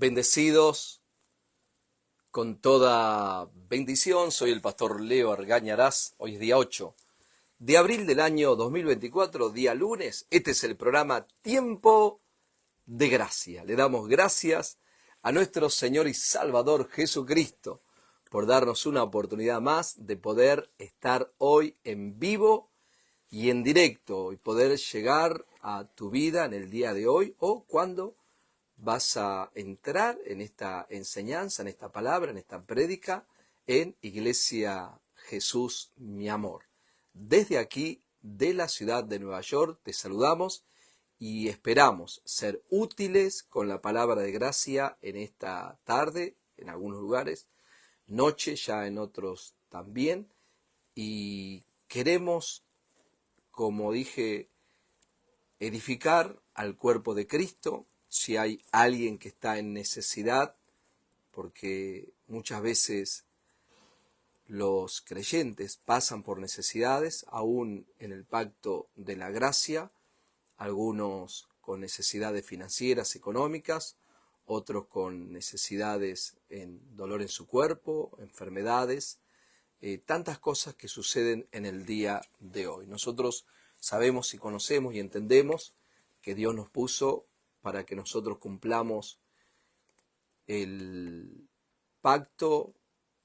Bendecidos con toda bendición, soy el pastor Leo Argañarás. Hoy es día 8 de abril del año 2024, día lunes. Este es el programa Tiempo de Gracia. Le damos gracias a nuestro Señor y Salvador Jesucristo por darnos una oportunidad más de poder estar hoy en vivo y en directo y poder llegar a tu vida en el día de hoy o cuando vas a entrar en esta enseñanza, en esta palabra, en esta prédica, en Iglesia Jesús, mi amor. Desde aquí, de la ciudad de Nueva York, te saludamos y esperamos ser útiles con la palabra de gracia en esta tarde, en algunos lugares, noche, ya en otros también, y queremos, como dije, edificar al cuerpo de Cristo. Si hay alguien que está en necesidad, porque muchas veces los creyentes pasan por necesidades, aún en el pacto de la gracia, algunos con necesidades financieras, económicas, otros con necesidades en dolor en su cuerpo, enfermedades, tantas cosas que suceden en el día de hoy. Nosotros sabemos y conocemos y entendemos que Dios nos puso para que nosotros cumplamos el pacto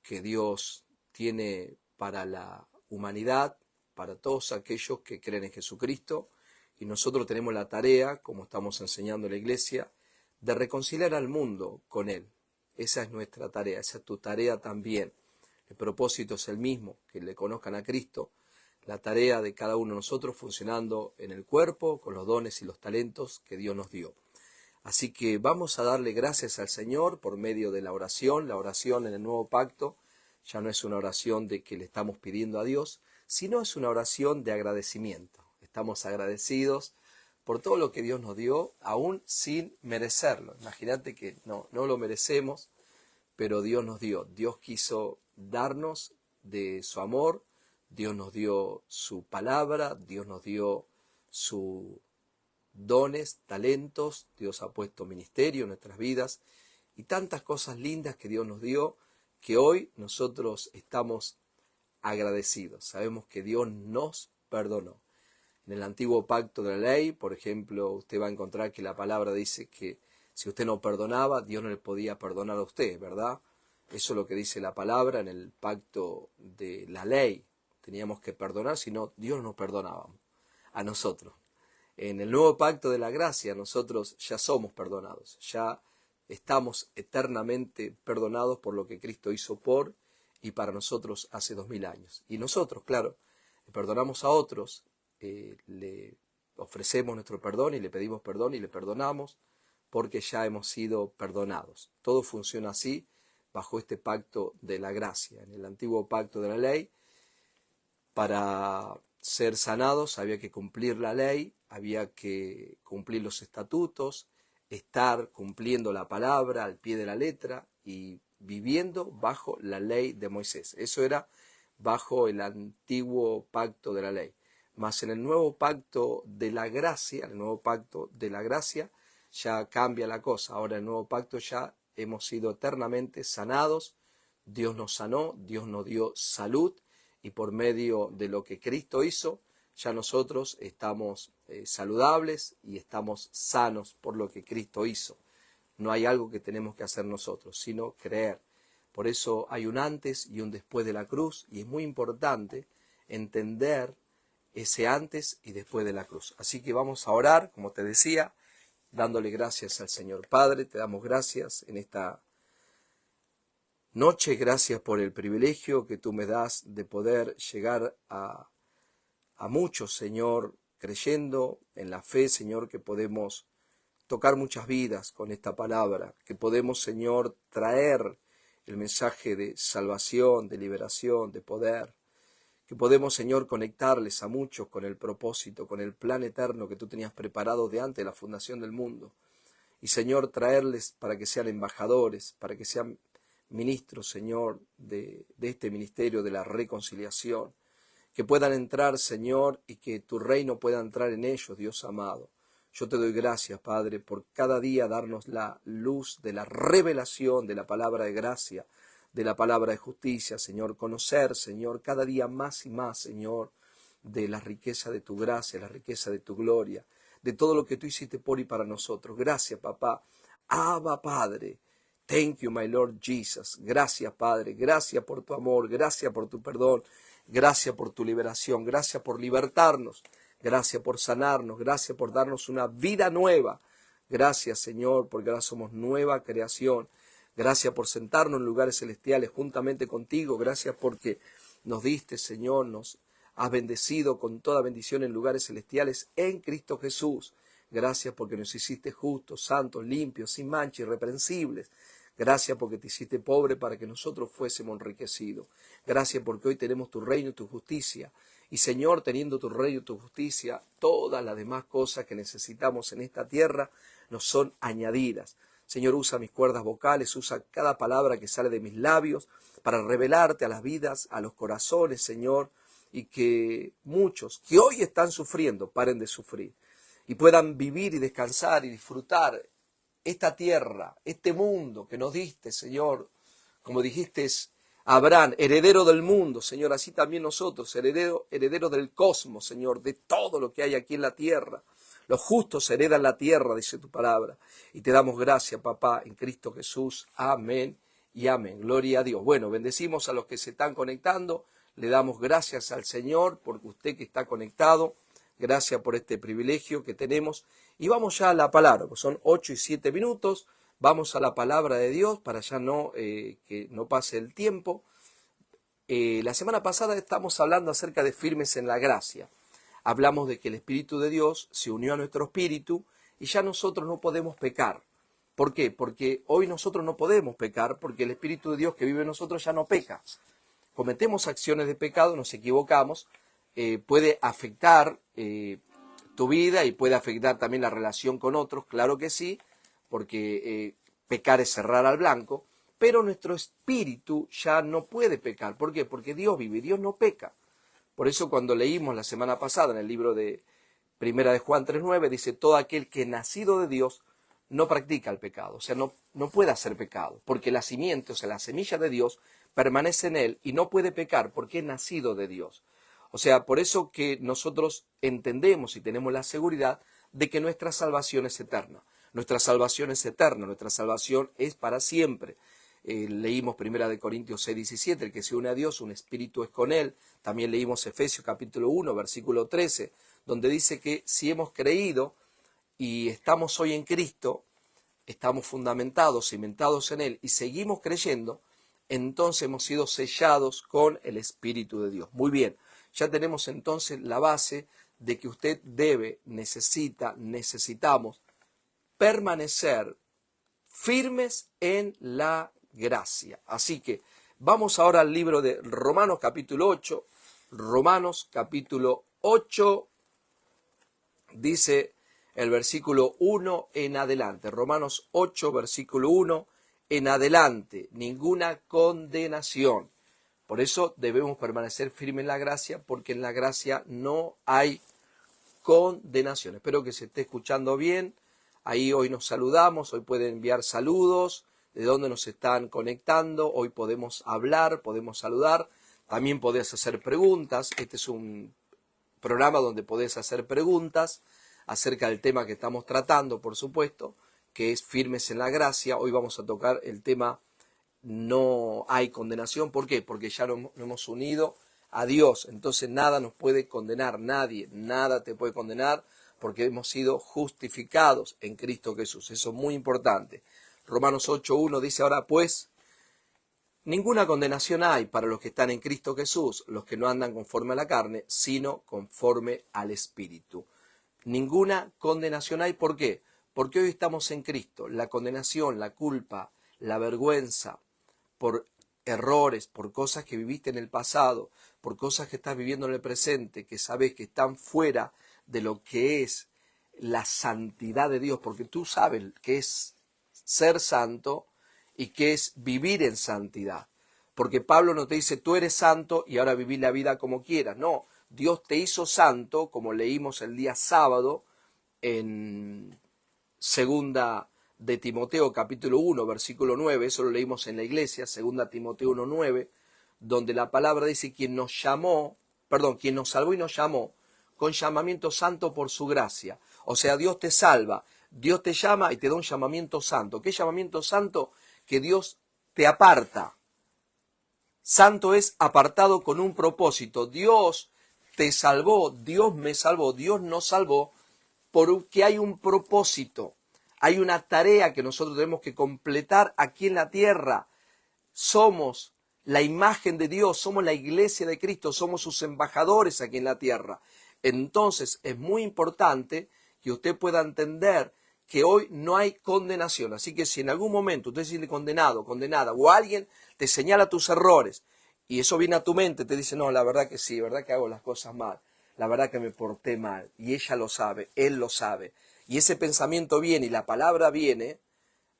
que Dios tiene para la humanidad, para todos aquellos que creen en Jesucristo, y nosotros tenemos la tarea, como estamos enseñando en la iglesia, de reconciliar al mundo con Él. Esa es nuestra tarea, esa es tu tarea también. El propósito es el mismo, que le conozcan a Cristo. La tarea de cada uno de nosotros funcionando en el cuerpo, con los dones y los talentos que Dios nos dio. Así que vamos a darle gracias al Señor por medio de la oración. La oración en el nuevo pacto ya no es una oración de que le estamos pidiendo a Dios, sino es una oración de agradecimiento. Estamos agradecidos por todo lo que Dios nos dio, aún sin merecerlo. Imagínate que no lo merecemos, pero Dios nos dio. Dios quiso darnos de su amor, Dios nos dio su palabra, Dios nos dio sus dones, talentos, Dios ha puesto ministerio en nuestras vidas y tantas cosas lindas que Dios nos dio que hoy nosotros estamos agradecidos. Sabemos que Dios nos perdonó. En el antiguo pacto de la ley, por ejemplo, usted va a encontrar que la palabra dice que si usted no perdonaba, Dios no le podía perdonar a usted, ¿verdad? Eso es lo que dice la palabra en el pacto de la ley. Teníamos que perdonar, si no, Dios nos perdonaba a nosotros. En el nuevo pacto de la gracia, nosotros ya somos perdonados, ya estamos eternamente perdonados por lo que Cristo hizo por y para nosotros hace 2000 años. Y nosotros, claro, perdonamos a otros, le ofrecemos nuestro perdón y le pedimos perdón y le perdonamos porque ya hemos sido perdonados. Todo funciona así bajo este pacto de la gracia. En el antiguo pacto de la ley, para ser sanados había que cumplir la ley, había que cumplir los estatutos, estar cumpliendo la palabra al pie de la letra y viviendo bajo la ley de Moisés. Eso era bajo el antiguo pacto de la ley. Mas en el nuevo pacto de la gracia, ya cambia la cosa. Ahora en el nuevo pacto ya hemos sido eternamente sanados, Dios nos sanó, Dios nos dio salud y por medio de lo que Cristo hizo, ya nosotros estamos saludables y estamos sanos por lo que Cristo hizo. No hay algo que tenemos que hacer nosotros, sino creer. Por eso hay un antes y un después de la cruz y es muy importante entender ese antes y después de la cruz. Así que vamos a orar, como te decía, dándole gracias al Señor. Padre, te damos gracias en esta noche, gracias por el privilegio que tú me das de poder llegar a muchos, Señor, creyendo en la fe, Señor, que podemos tocar muchas vidas con esta palabra, que podemos, Señor, traer el mensaje de salvación, de liberación, de poder, que podemos, Señor, conectarles a muchos con el propósito, con el plan eterno que tú tenías preparado de antes de la fundación del mundo. Y, Señor, traerles para que sean embajadores, para que sean ministros, Señor, de este ministerio de la reconciliación, que puedan entrar, Señor, y que tu reino pueda entrar en ellos, Dios amado. Yo te doy gracias, Padre, por cada día darnos la luz de la revelación de la palabra de gracia, de la palabra de justicia, Señor. Conocer, Señor, cada día más y más, Señor, de la riqueza de tu gracia, la riqueza de tu gloria, de todo lo que tú hiciste por y para nosotros. Gracias, papá. Abba, Padre. Thank you, my Lord Jesus. Gracias, Padre. Gracias por tu amor. Gracias por tu perdón. Gracias por tu liberación. Gracias por libertarnos. Gracias por sanarnos. Gracias por darnos una vida nueva. Gracias, Señor, porque ahora somos nueva creación. Gracias por sentarnos en lugares celestiales juntamente contigo. Gracias porque nos diste, Señor, nos has bendecido con toda bendición en lugares celestiales en Cristo Jesús. Gracias porque nos hiciste justos, santos, limpios, sin mancha, irreprensibles. Gracias porque te hiciste pobre para que nosotros fuésemos enriquecidos. Gracias porque hoy tenemos tu reino y tu justicia. Y Señor, teniendo tu reino y tu justicia, todas las demás cosas que necesitamos en esta tierra nos son añadidas. Señor, usa mis cuerdas vocales, usa cada palabra que sale de mis labios para revelarte a las vidas, a los corazones, Señor, y que muchos que hoy están sufriendo paren de sufrir y puedan vivir y descansar y disfrutar esta tierra, este mundo que nos diste, Señor, como dijiste a Abraham, heredero del mundo, Señor, así también nosotros, heredero del cosmos, Señor, de todo lo que hay aquí en la tierra. Los justos heredan la tierra, dice tu palabra, y te damos gracias, papá, en Cristo Jesús. Amén y amén. Gloria a Dios. Bueno, bendecimos a los que se están conectando, le damos gracias al Señor por usted que está conectado. Gracias por este privilegio que tenemos. Y vamos ya a la palabra, pues son 8 y 7 minutos. Vamos a la palabra de Dios para ya que no pase el tiempo. La semana pasada estamos hablando acerca de firmes en la gracia. Hablamos de que el Espíritu de Dios se unió a nuestro espíritu y ya nosotros no podemos pecar. ¿Por qué? Porque hoy nosotros no podemos pecar porque el Espíritu de Dios que vive en nosotros ya no peca. Cometemos acciones de pecado, nos equivocamos, puede afectar tu vida y puede afectar también la relación con otros, claro que sí, porque pecar es cerrar al blanco, pero nuestro espíritu ya no puede pecar. ¿Por qué? Porque Dios vive, Dios no peca. Por eso cuando leímos la semana pasada en el libro de Primera de Juan 3:9, dice, todo aquel que nacido de Dios no practica el pecado, o sea, no puede hacer pecado, porque la simiente, o sea, la semilla de Dios permanece en él y no puede pecar porque es nacido de Dios. O sea, por eso que nosotros entendemos y tenemos la seguridad de que nuestra salvación es eterna. Nuestra salvación es eterna, nuestra salvación es para siempre. Leímos 1 Corintios 6:17, el que se une a Dios, un espíritu es con él. También leímos Efesios capítulo 1, versículo 13, donde dice que si hemos creído y estamos hoy en Cristo, estamos fundamentados, cimentados en él y seguimos creyendo, entonces hemos sido sellados con el Espíritu de Dios. Muy bien, ya tenemos entonces la base de que usted necesitamos permanecer firmes en la gracia. Así que vamos ahora al libro de Romanos capítulo 8. Romanos capítulo 8 dice el versículo 1 en adelante. Romanos 8, versículo 1 en adelante. Ninguna condenación. Por eso debemos permanecer firmes en la gracia, porque en la gracia no hay condenación. Espero que se esté escuchando bien. Ahí hoy nos saludamos, hoy pueden enviar saludos, de dónde nos están conectando, hoy podemos hablar, podemos saludar, también podés hacer preguntas. Este es un programa donde podés hacer preguntas acerca del tema que estamos tratando, por supuesto, que es firmes en la gracia. Hoy vamos a tocar el tema no hay condenación. ¿Por qué? Porque ya nos hemos unido a Dios, entonces nada nos puede condenar, nadie, nada te puede condenar, porque hemos sido justificados en Cristo Jesús. Eso es muy importante. Romanos 8:1 dice, ahora pues, ninguna condenación hay para los que están en Cristo Jesús, los que no andan conforme a la carne, sino conforme al Espíritu. Ninguna condenación hay, ¿por qué? Porque hoy estamos en Cristo. La condenación, la culpa, la vergüenza por errores, por cosas que viviste en el pasado, por cosas que estás viviendo en el presente, que sabes que están fuera de lo que es la santidad de Dios, porque tú sabes qué es ser santo y qué es vivir en santidad. Porque Pablo no te dice, tú eres santo y ahora viví la vida como quieras. No, Dios te hizo santo, como leímos el día sábado, en segunda de Timoteo capítulo 1, versículo 9, eso lo leímos en la iglesia, segunda Timoteo 1, 9, donde la palabra dice quien nos salvó y nos llamó con llamamiento santo por su gracia. O sea, Dios te salva, Dios te llama y te da un llamamiento santo. ¿Qué llamamiento santo? Que Dios te aparta. Santo es apartado con un propósito. Dios te salvó, Dios me salvó, Dios nos salvó porque hay un propósito. Hay una tarea que nosotros tenemos que completar aquí en la tierra. Somos la imagen de Dios, somos la iglesia de Cristo, somos sus embajadores aquí en la tierra. Entonces es muy importante que usted pueda entender que hoy no hay condenación. Así que si en algún momento usted se siente condenado, condenada, o alguien te señala tus errores, y eso viene a tu mente, te dice, no, la verdad que sí, la verdad que hago las cosas mal, la verdad que me porté mal, y ella lo sabe, él lo sabe, y ese pensamiento viene y la palabra viene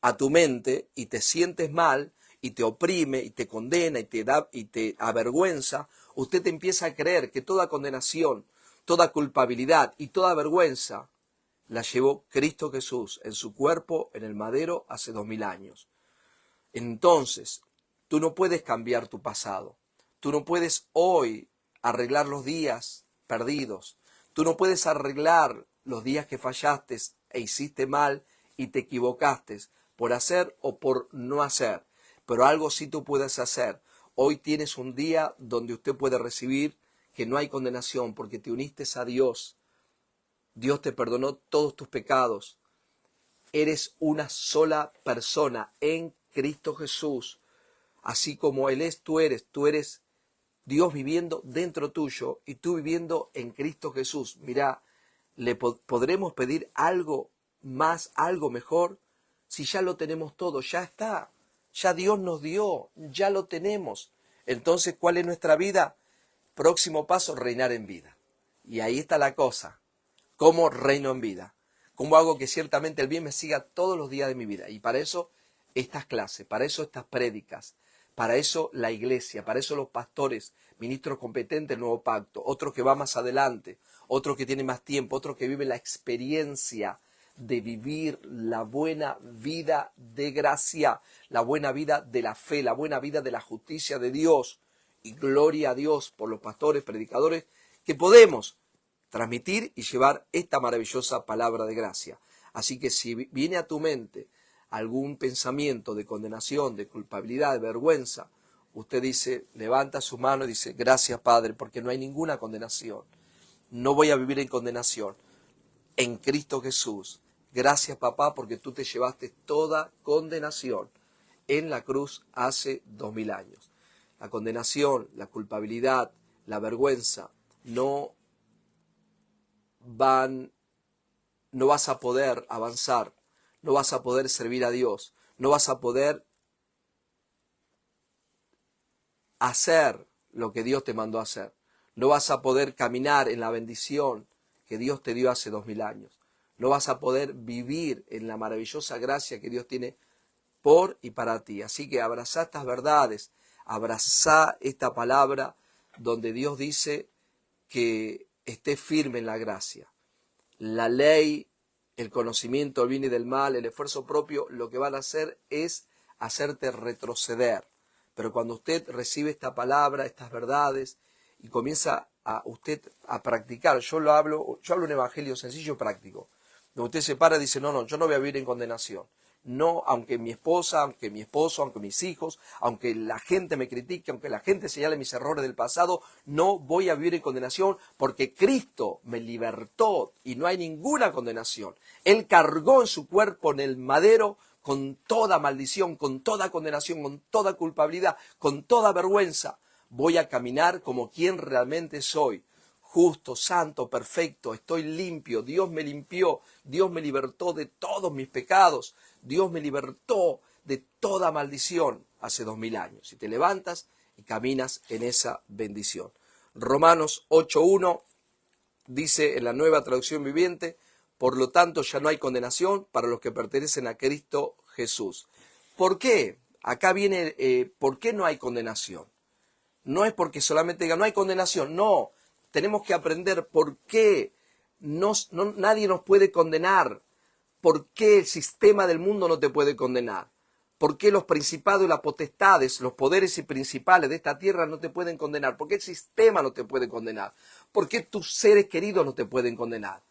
a tu mente y te sientes mal, y te oprime, y te condena, y te avergüenza, usted te empieza a creer que toda condenación, toda culpabilidad y toda vergüenza la llevó Cristo Jesús en su cuerpo en el madero hace 2000 años. Entonces, tú no puedes cambiar tu pasado. Tú no puedes hoy arreglar los días perdidos. Tú no puedes arreglar los días que fallaste e hiciste mal y te equivocaste por hacer o por no hacer. Pero algo sí tú puedes hacer. Hoy tienes un día donde usted puede recibir que no hay condenación porque te uniste a Dios. Dios te perdonó todos tus pecados. Eres una sola persona en Cristo Jesús. Así como Él es, tú eres Dios viviendo dentro tuyo y tú viviendo en Cristo Jesús. Mirá, ¿le podremos pedir algo más, algo mejor? Si ya lo tenemos todo, ya está. Ya Dios nos dio, ya lo tenemos. Entonces, ¿cuál es nuestra vida? Próximo paso, reinar en vida. Y ahí está la cosa. ¿Cómo reino en vida? ¿Cómo hago que ciertamente el bien me siga todos los días de mi vida? Y para eso estas clases, para eso estas prédicas, para eso la iglesia, para eso los pastores, ministros competentes del nuevo pacto, otro que va más adelante, otro que tiene más tiempo, otro que vive la experiencia de vivir la buena vida de gracia, la buena vida de la fe, la buena vida de la justicia de Dios. Y gloria a Dios por los pastores, predicadores, que podemos transmitir y llevar esta maravillosa palabra de gracia. Así que si viene a tu mente algún pensamiento de condenación, de culpabilidad, de vergüenza, usted dice, levanta su mano y dice, gracias Padre, porque no hay ninguna condenación. No voy a vivir en condenación. En Cristo Jesús. Gracias papá, porque tú te llevaste toda condenación en la cruz hace 2000 años. La condenación, la culpabilidad, la vergüenza, no vas a poder avanzar, no vas a poder servir a Dios, no vas a poder hacer lo que Dios te mandó a hacer, no vas a poder caminar en la bendición que Dios te dio hace 2000 años, no vas a poder vivir en la maravillosa gracia que Dios tiene por y para ti. Así que abrazá estas verdades, abrazá esta palabra donde Dios dice que estés firme en la gracia. La ley, el conocimiento del bien y del mal, el esfuerzo propio, lo que van a hacer es hacerte retroceder. Pero cuando usted recibe esta palabra, estas verdades, y comienza a usted a practicar, yo hablo un evangelio sencillo y práctico, donde usted se para y dice, no, yo no voy a vivir en condenación. No, aunque mi esposa, aunque mi esposo, aunque mis hijos, aunque la gente me critique, aunque la gente señale mis errores del pasado, no voy a vivir en condenación porque Cristo me libertó y no hay ninguna condenación. Él cargó en su cuerpo en el madero con toda maldición, con toda condenación, con toda culpabilidad, con toda vergüenza. Voy a caminar como quien realmente soy. Justo, santo, perfecto, estoy limpio, Dios me limpió, Dios me libertó de todos mis pecados, Dios me libertó de toda maldición hace 2000 años. Y te levantas y caminas en esa bendición. Romanos 8:1 dice en la Nueva Traducción Viviente, por lo tanto ya no hay condenación para los que pertenecen a Cristo Jesús. ¿Por qué? Acá viene, ¿por qué no hay condenación? No es porque solamente diga, no hay condenación, no. Tenemos que aprender por qué Nadie nos puede condenar. ¿Por qué el sistema del mundo no te puede condenar? ¿Por qué los principados y las potestades, los poderes y principales de esta tierra no te pueden condenar? ¿Por qué el sistema no te puede condenar? ¿Por qué tus seres queridos no te pueden condenar?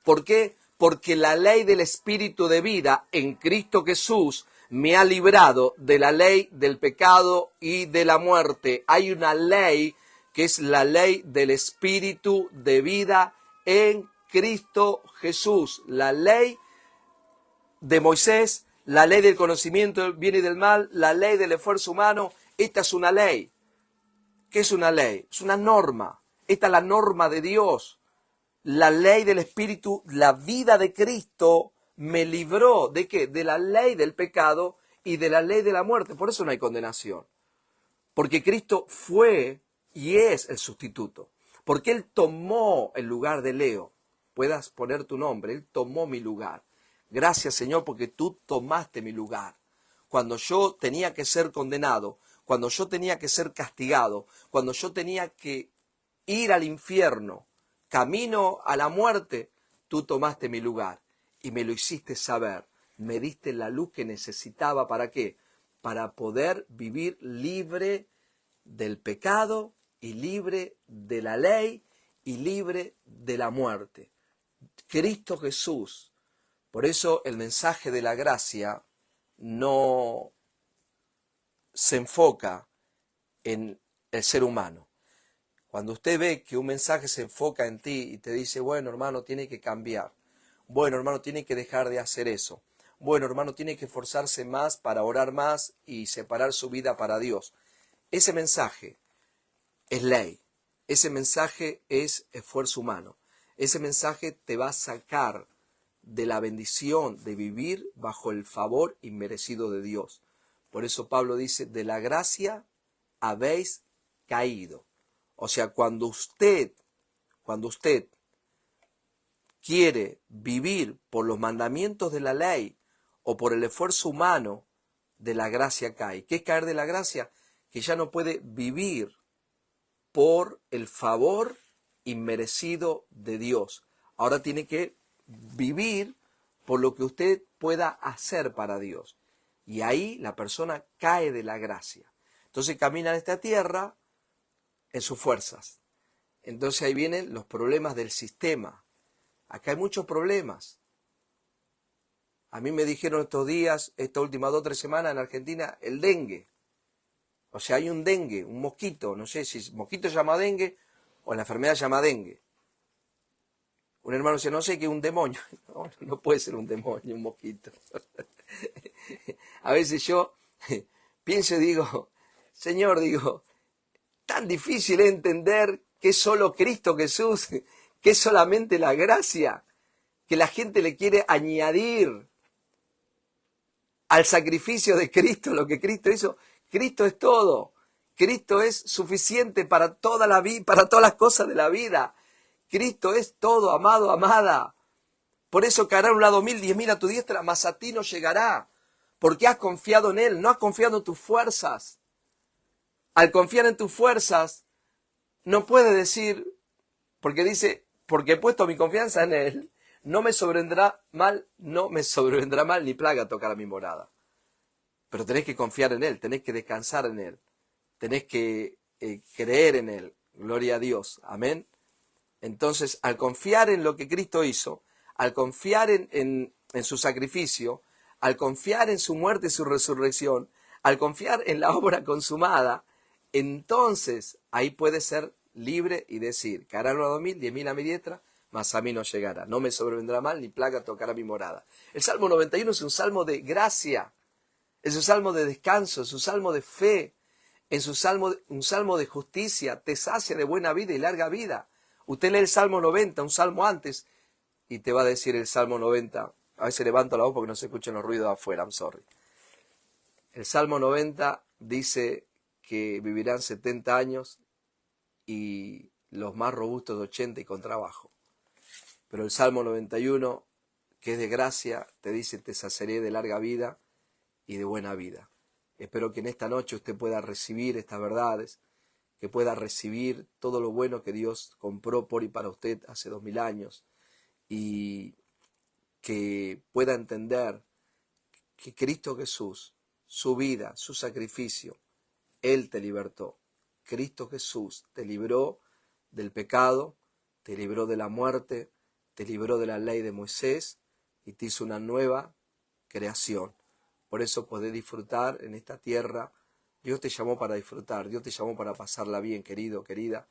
¿Por qué? Porque la ley del Espíritu de vida en Cristo Jesús me ha librado de la ley del pecado y de la muerte. Hay una ley que es la ley del Espíritu de vida en Cristo Jesús. La ley de Moisés, la ley del conocimiento del bien y del mal, la ley del esfuerzo humano. Esta es una ley. ¿Qué es una ley? Es una norma. Esta es la norma de Dios. La ley del Espíritu, la vida de Cristo me libró ¿de qué? De la ley del pecado y de la ley de la muerte. Por eso no hay condenación. Porque Cristo fue y es el sustituto. Porque Él tomó el lugar de Leo. Puedas poner tu nombre. Él tomó mi lugar. Gracias, Señor, porque tú tomaste mi lugar. Cuando yo tenía que ser condenado, cuando yo tenía que ser castigado, cuando yo tenía que ir al infierno, camino a la muerte, tú tomaste mi lugar y me lo hiciste saber. Me diste la luz que necesitaba. ¿Para qué? Para poder vivir libre del pecado y libre de la ley y libre de la muerte. Cristo Jesús. Por eso el mensaje de la gracia no se enfoca en el ser humano. Cuando usted ve que un mensaje se enfoca en ti y te dice, bueno, hermano, tiene que cambiar. Bueno, hermano, tiene que dejar de hacer eso. Bueno, hermano, tiene que esforzarse más para orar más y separar su vida para Dios. Ese mensaje es ley. Ese mensaje es esfuerzo humano. Ese mensaje te va a sacar de la bendición de vivir bajo el favor inmerecido de Dios. Por eso Pablo dice, de la gracia habéis caído. O sea, cuando usted quiere vivir por los mandamientos de la ley o por el esfuerzo humano, de la gracia cae. ¿Qué es caer de la gracia? Que ya no puede vivir por el favor inmerecido de Dios. Ahora tiene que vivir por lo que usted pueda hacer para Dios. Y ahí la persona cae de la gracia. Entonces camina en esta tierra en sus fuerzas. Entonces ahí vienen los problemas del sistema. Acá hay muchos problemas. A mí me dijeron estos días, estas últimas 2 o 3 semanas en Argentina, el dengue. O sea, hay un dengue, un mosquito, no sé si el mosquito se llama dengue o la enfermedad se llama dengue. Un hermano dice, no sé, que es un demonio. No, no puede ser un demonio, un mosquito. A veces yo pienso y digo, Señor, digo, tan difícil es entender que es solo Cristo Jesús, que es solamente la gracia, que la gente le quiere añadir al sacrificio de Cristo lo que Cristo hizo. Cristo es todo. Cristo es suficiente para toda la vida, para todas las cosas de la vida. Cristo es todo, amado, amada. Por eso caerá a un lado 1000, 10.000 a tu diestra, mas a ti no llegará. Porque has confiado en Él, no has confiado en tus fuerzas. Al confiar en tus fuerzas, no puedes decir, porque dice, porque he puesto mi confianza en Él, no me sobrevendrá mal ni plaga tocar a mi morada. Pero tenés que confiar en Él, tenés que descansar en Él, tenés que creer en Él. Gloria a Dios, amén. Entonces, al confiar en lo que Cristo hizo, al confiar en su sacrificio, al confiar en su muerte y su resurrección, al confiar en la obra consumada, entonces ahí puede ser libre y decir, caerá a 1000, 10.000 a mi diestra, mas a mí no llegará. No me sobrevendrá mal, ni plaga tocará mi morada. El Salmo 91 es un salmo de gracia, es un salmo de descanso, es un salmo de fe, es un salmo de justicia, te sacia de buena vida y larga vida. Usted lee el Salmo 90, un salmo antes, y te va a decir el Salmo 90. A veces levanto la voz porque no se escuchan los ruidos de afuera, I'm sorry. El Salmo 90 dice que vivirán 70 años y los más robustos de 80 y con trabajo. Pero el Salmo 91, que es de gracia, te dice, te saciaré de larga vida y de buena vida. Espero que en esta noche usted pueda recibir estas verdades, que pueda recibir todo lo bueno que Dios compró por y para usted hace 2000 años, y que pueda entender que Cristo Jesús, su vida, su sacrificio, Él te libertó. Cristo Jesús te libró del pecado, te libró de la muerte, te libró de la ley de Moisés y te hizo una nueva creación. Por eso podés disfrutar en esta tierra. Dios te llamó para disfrutar, Dios te llamó para pasarla bien, querido, querida.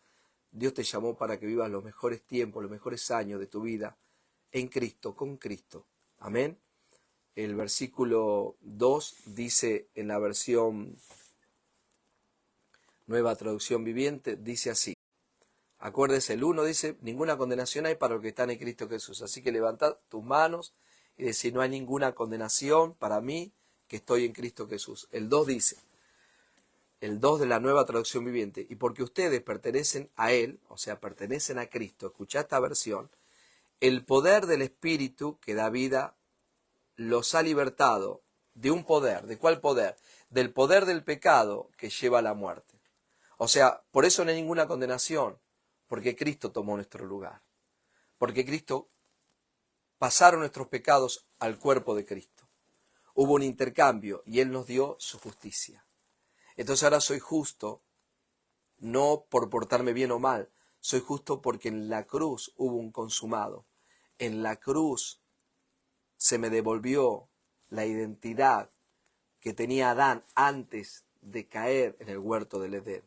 Dios te llamó para que vivas los mejores tiempos, los mejores años de tu vida en Cristo, con Cristo. Amén. El versículo 2 dice en la versión Nueva Traducción Viviente, dice así. Acuérdese, el 1 dice, ninguna condenación hay para los que están en Cristo Jesús. Así que levantad tus manos y decir, no hay ninguna condenación para mí que estoy en Cristo Jesús. El 2 dice, el 2 de la Nueva Traducción Viviente, y porque ustedes pertenecen a Él, o sea, pertenecen a Cristo, escuchá esta versión, el poder del Espíritu que da vida los ha libertado de un poder. ¿De cuál poder? Del poder del pecado que lleva a la muerte. O sea, por eso no hay ninguna condenación, porque Cristo tomó nuestro lugar. Porque Cristo pasaron nuestros pecados al cuerpo de Cristo. Hubo un intercambio y Él nos dio su justicia. Entonces ahora soy justo, no por portarme bien o mal, soy justo porque en la cruz hubo un consumado. En la cruz se me devolvió la identidad que tenía Adán antes de caer en el huerto del Edén.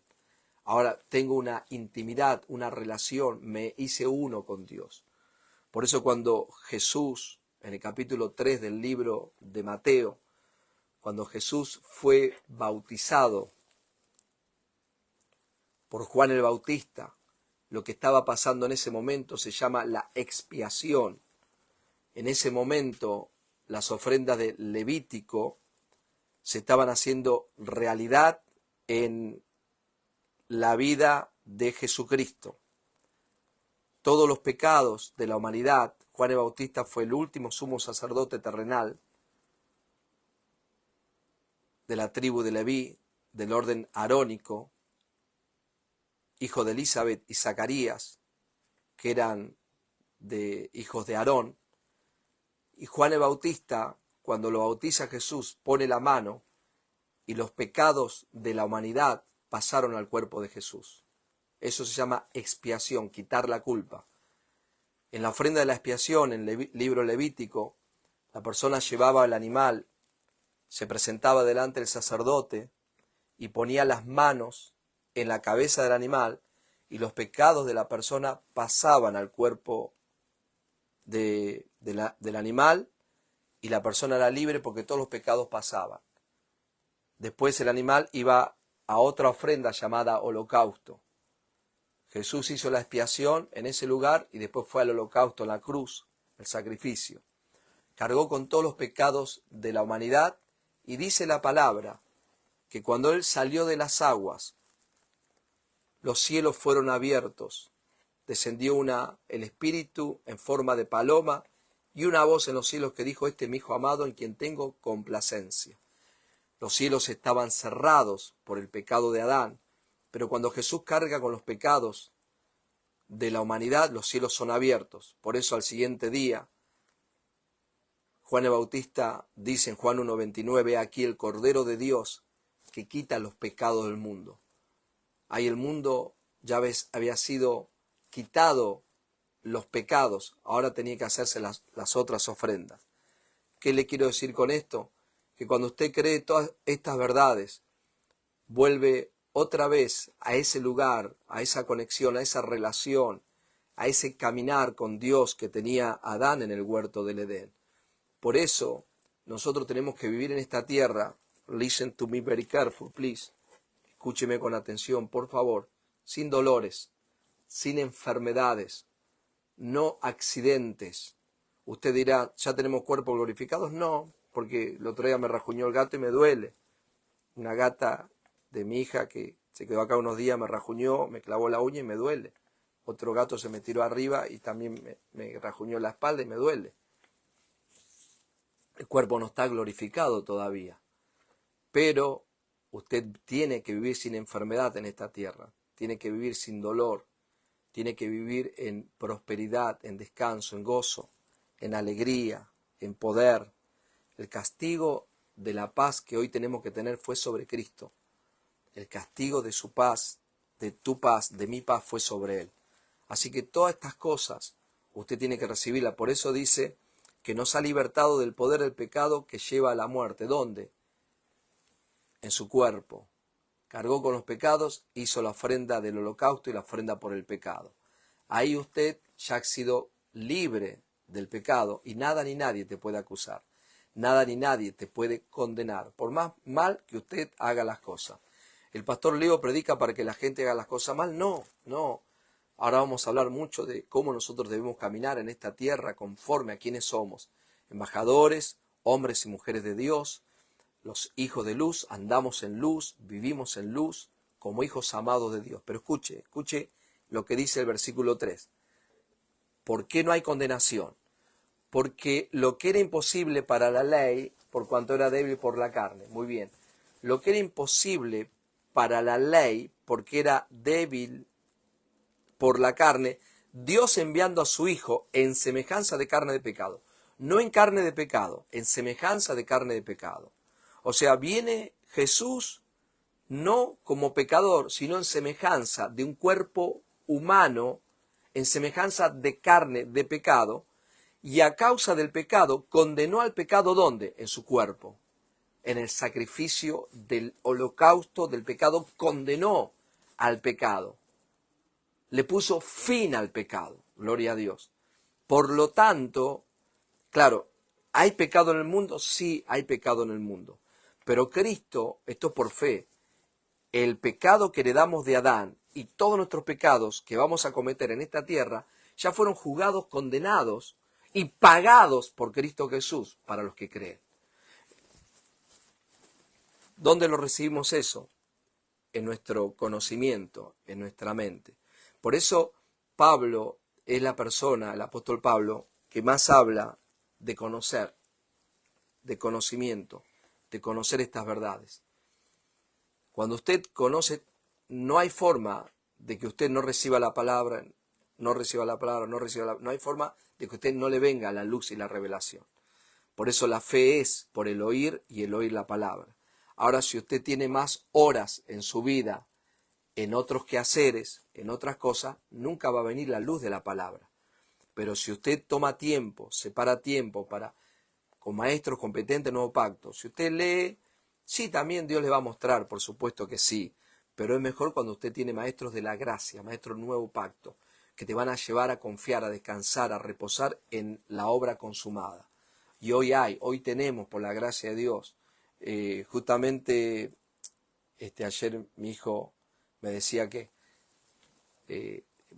Ahora tengo una intimidad, una relación, me hice uno con Dios. Por eso cuando Jesús, en el capítulo 3 del libro de Mateo, cuando Jesús fue bautizado por Juan el Bautista, lo que estaba pasando en ese momento se llama la expiación. En ese momento las ofrendas de Levítico se estaban haciendo realidad en la vida de Jesucristo. Todos los pecados de la humanidad, Juan el Bautista fue el último sumo sacerdote terrenal de la tribu de Leví, del orden arónico, hijo de Elizabeth y Zacarías, que eran hijos de Aarón. Y Juan el Bautista, cuando lo bautiza Jesús, pone la mano y los pecados de la humanidad pasaron al cuerpo de Jesús. Eso se llama expiación, quitar la culpa. En la ofrenda de la expiación, en el libro Levítico, la persona llevaba el animal, se presentaba delante del sacerdote y ponía las manos en la cabeza del animal y los pecados de la persona pasaban al cuerpo del animal y la persona era libre porque todos los pecados pasaban. Después el animal iba a otra ofrenda llamada holocausto. Jesús hizo la expiación en ese lugar y después fue al holocausto, en la cruz, el sacrificio. Cargó con todos los pecados de la humanidad y dice la palabra que cuando Él salió de las aguas, los cielos fueron abiertos, descendió el Espíritu en forma de paloma y una voz en los cielos que dijo, este es mi Hijo amado en quien tengo complacencia. Los cielos estaban cerrados por el pecado de Adán, pero cuando Jesús carga con los pecados de la humanidad, los cielos son abiertos. Por eso al siguiente día, Juan el Bautista dice en Juan 1:29, aquí el Cordero de Dios que quita los pecados del mundo. Ahí el mundo ya había sido quitado los pecados, ahora tenía que hacerse las otras ofrendas. ¿Qué le quiero decir con esto? Que cuando usted cree todas estas verdades, vuelve otra vez a ese lugar, a esa conexión, a esa relación, a ese caminar con Dios que tenía Adán en el huerto del Edén. Por eso nosotros tenemos que vivir en esta tierra. Listen to me very careful, please. Escúcheme con atención, por favor. Sin dolores, sin enfermedades, no accidentes. Usted dirá, ¿ya tenemos cuerpos glorificados? No, porque el otro día me rajuñó el gato y me duele. Una gata de mi hija que se quedó acá unos días, me rajuñó, me clavó la uña y me duele. Otro gato se me tiró arriba y también me rajuñó la espalda y me duele. El cuerpo no está glorificado todavía, pero usted tiene que vivir sin enfermedad en esta tierra, tiene que vivir sin dolor, tiene que vivir en prosperidad, en descanso, en gozo, en alegría, en poder. El castigo de la paz que hoy tenemos que tener fue sobre Cristo. El castigo de su paz, de tu paz, de mi paz fue sobre Él. Así que todas estas cosas usted tiene que recibirlas. Por eso dice que nos ha libertado del poder del pecado que lleva a la muerte. ¿Dónde? En su cuerpo. Cargó con los pecados, hizo la ofrenda del holocausto y la ofrenda por el pecado. Ahí usted ya ha sido libre del pecado y nada ni nadie te puede acusar. Nada ni nadie te puede condenar, por más mal que usted haga las cosas. ¿El pastor Leo predica para que la gente haga las cosas mal? No, no. Ahora vamos a hablar mucho de cómo nosotros debemos caminar en esta tierra conforme a quienes somos. Embajadores, hombres y mujeres de Dios, los hijos de luz, andamos en luz, vivimos en luz, como hijos amados de Dios. Pero escuche lo que dice el versículo 3. ¿Por qué no hay condenación? Porque lo que era imposible para la ley, por cuanto era débil por la carne. Muy bien. Lo que era imposible para la ley, porque era débil por la carne, Dios enviando a su Hijo en semejanza de carne de pecado. No en carne de pecado, en semejanza de carne de pecado. O sea, viene Jesús no como pecador, sino en semejanza de un cuerpo humano, en semejanza de carne de pecado, y a causa del pecado condenó al pecado ¿dónde? En su cuerpo. En el sacrificio del holocausto del pecado condenó al pecado. Le puso fin al pecado, gloria a Dios. Por lo tanto, claro, ¿hay pecado en el mundo? Sí, hay pecado en el mundo. Pero Cristo, esto es por fe, el pecado que heredamos de Adán y todos nuestros pecados que vamos a cometer en esta tierra, ya fueron juzgados, condenados y pagados por Cristo Jesús para los que creen. ¿Dónde lo recibimos eso? En nuestro conocimiento, en nuestra mente. Por eso Pablo es la persona, el apóstol Pablo, que más habla de conocer, de conocimiento, de conocer estas verdades. Cuando usted conoce, no hay forma de que usted no reciba la palabra, no hay forma de que usted no le venga la luz y la revelación. Por eso la fe es por el oír y el oír la palabra. Ahora, si usted tiene más horas en su vida, en otros quehaceres, en otras cosas, nunca va a venir la luz de la palabra. Pero si usted toma tiempo, separa tiempo con maestros competentes en Nuevo Pacto, si usted lee, sí, también Dios le va a mostrar, por supuesto que sí, pero es mejor cuando usted tiene maestros de la gracia, maestros del Nuevo Pacto, que te van a llevar a confiar, a descansar, a reposar en la obra consumada. Y hoy tenemos, por la gracia de Dios, justamente ayer mi hijo me decía que,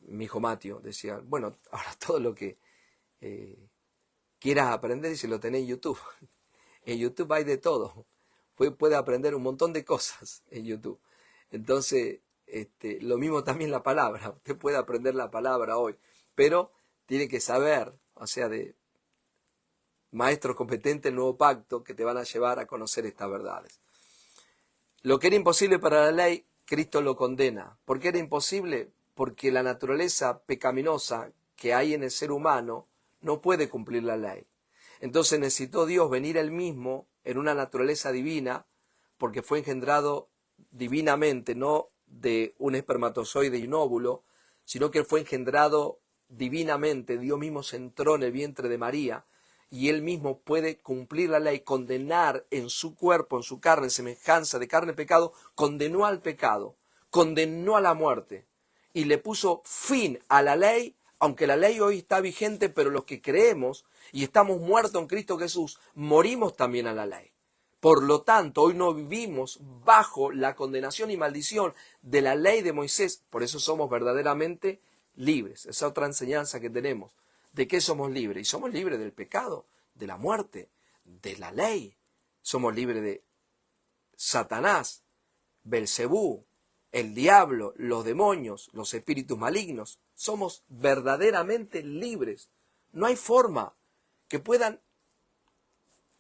mi hijo Mateo decía, bueno, ahora todo lo que quieras aprender, dice, lo tenés en YouTube. En YouTube hay de todo. Puede aprender un montón de cosas en YouTube. Entonces, lo mismo también la palabra. Usted puede aprender la palabra hoy, pero tiene que saber, o sea, de maestros competentes del Nuevo Pacto que te van a llevar a conocer estas verdades. Lo que era imposible para la ley, Cristo lo condena. ¿Por qué era imposible? Porque la naturaleza pecaminosa que hay en el ser humano no puede cumplir la ley. Entonces necesitó Dios venir él mismo en una naturaleza divina, porque fue engendrado divinamente, no de un espermatozoide y un óvulo, sino que él fue engendrado divinamente. Dios mismo se entró en el vientre de María, y él mismo puede cumplir la ley, condenar en su cuerpo, en su carne, en semejanza de carne pecado, condenó al pecado, condenó a la muerte, y le puso fin a la ley, aunque la ley hoy está vigente, pero los que creemos y estamos muertos en Cristo Jesús, morimos también a la ley. Por lo tanto, hoy no vivimos bajo la condenación y maldición de la ley de Moisés, por eso somos verdaderamente libres. Esa otra enseñanza que tenemos. ¿De qué somos libres? Y somos libres del pecado, de la muerte, de la ley. Somos libres de Satanás, Belcebú, el diablo, los demonios, los espíritus malignos. Somos verdaderamente libres. No hay forma que puedan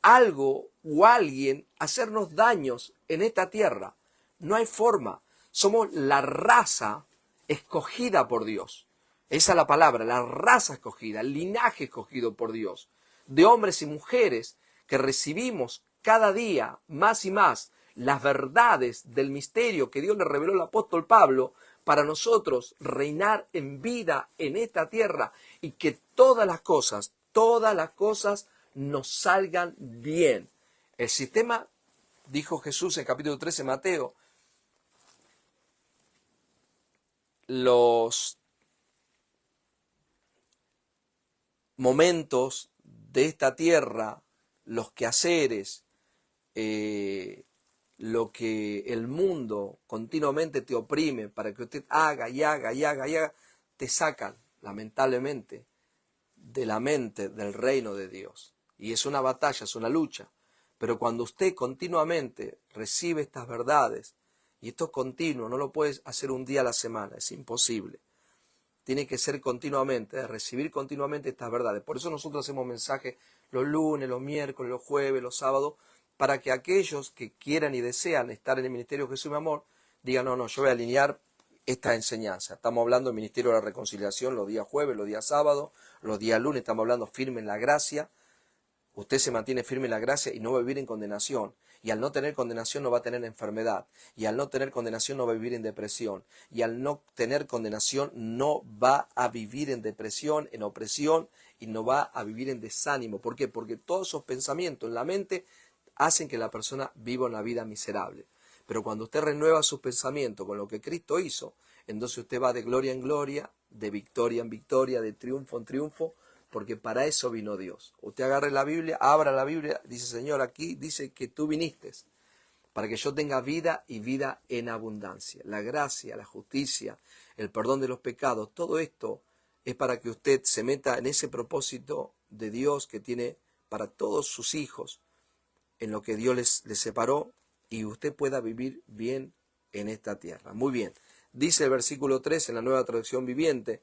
algo o alguien hacernos daños en esta tierra. No hay forma. Somos la raza escogida por Dios. Esa es la palabra, la raza escogida, el linaje escogido por Dios, de hombres y mujeres que recibimos cada día más y más las verdades del misterio que Dios le reveló al apóstol Pablo para nosotros reinar en vida en esta tierra y que todas las cosas nos salgan bien. El sistema, dijo Jesús en capítulo 13 de Mateo, los momentos de esta tierra, los quehaceres, lo que el mundo continuamente te oprime para que usted haga y haga y haga y haga, te sacan, lamentablemente, de la mente del reino de Dios. Y es una batalla, es una lucha. Pero cuando usted continuamente recibe estas verdades, y esto es continuo, no lo puedes hacer un día a la semana, es imposible. Tiene que ser continuamente, de recibir continuamente estas verdades. Por eso nosotros hacemos mensajes los lunes, los miércoles, los jueves, los sábados, para que aquellos que quieran y desean estar en el Ministerio Jesús mi Amor, digan, no, yo voy a alinear esta enseñanza. Estamos hablando del Ministerio de la Reconciliación los días jueves, los días sábados, los días lunes, estamos hablando firme en la gracia. Usted se mantiene firme en la gracia y no va a vivir en condenación. Y al no tener condenación no va a tener enfermedad. Y al no tener condenación no va a vivir en depresión. Y al no tener condenación no va a vivir en depresión, en opresión y no va a vivir en desánimo. ¿Por qué? Porque todos esos pensamientos en la mente hacen que la persona viva una vida miserable. Pero cuando usted renueva sus pensamientos con lo que Cristo hizo, entonces usted va de gloria en gloria, de victoria en victoria, de triunfo en triunfo, porque para eso vino Dios. Usted agarre la Biblia, abra la Biblia, dice, Señor, aquí dice que tú viniste para que yo tenga vida y vida en abundancia. La gracia, la justicia, el perdón de los pecados, todo esto es para que usted se meta en ese propósito de Dios que tiene para todos sus hijos, en lo que Dios les separó, y usted pueda vivir bien en esta tierra. Muy bien, dice el versículo 3 en la Nueva Traducción Viviente,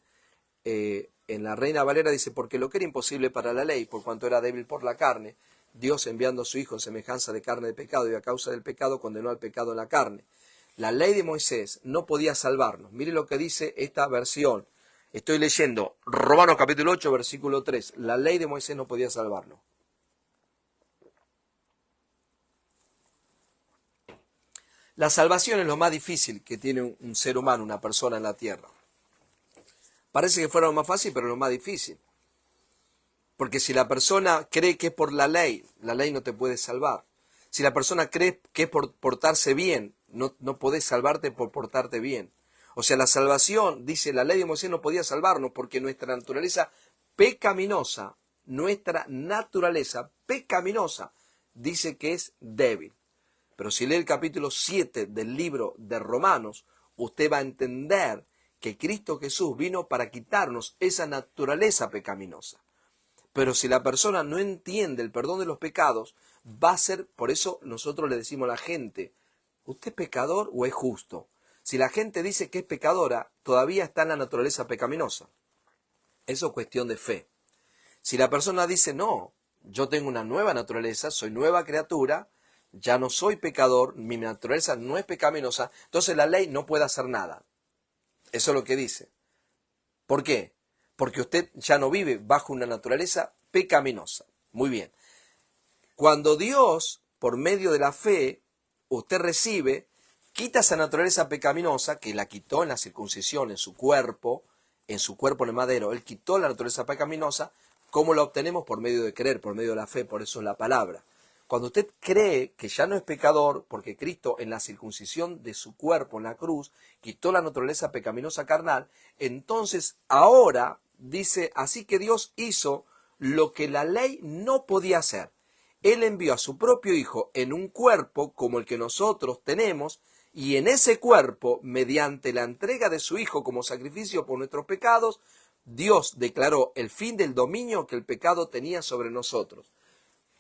en la Reina Valera dice, porque lo que era imposible para la ley, por cuanto era débil por la carne, Dios enviando a su Hijo en semejanza de carne de pecado y a causa del pecado condenó al pecado en la carne. La ley de Moisés no podía salvarnos. Mire lo que dice esta versión. Estoy leyendo Romanos capítulo 8, versículo 3. La ley de Moisés no podía salvarnos. La salvación es lo más difícil que tiene un ser humano, una persona en la tierra. Parece que fuera lo más fácil, pero lo más difícil. Porque si la persona cree que es por la ley no te puede salvar. Si la persona cree que es por portarse bien, no podés salvarte por portarte bien. O sea, la salvación, dice la ley de Moisés, no podía salvarnos porque nuestra naturaleza pecaminosa, dice que es débil. Pero si lee el capítulo 7 del libro de Romanos, usted va a entender que Cristo Jesús vino para quitarnos esa naturaleza pecaminosa. Pero si la persona no entiende el perdón de los pecados, va a ser, por eso nosotros le decimos a la gente, ¿usted es pecador o es justo? Si la gente dice que es pecadora, todavía está en la naturaleza pecaminosa. Eso es cuestión de fe. Si la persona dice, no, yo tengo una nueva naturaleza, soy nueva criatura, ya no soy pecador, mi naturaleza no es pecaminosa, entonces la ley no puede hacer nada. Eso es lo que dice. ¿Por qué? Porque usted ya no vive bajo una naturaleza pecaminosa. Muy bien. Cuando Dios, por medio de la fe, usted recibe, quita esa naturaleza pecaminosa, que la quitó en la circuncisión, en su cuerpo en el madero, Él quitó la naturaleza pecaminosa. ¿Cómo la obtenemos? Por medio de creer, por medio de la fe, por eso es la palabra. Cuando usted cree que ya no es pecador, porque Cristo en la circuncisión de su cuerpo, en la cruz, quitó la naturaleza pecaminosa carnal, entonces ahora dice, así que Dios hizo lo que la ley no podía hacer. Él envió a su propio Hijo en un cuerpo como el que nosotros tenemos, y en ese cuerpo, mediante la entrega de su Hijo como sacrificio por nuestros pecados, Dios declaró el fin del dominio que el pecado tenía sobre nosotros.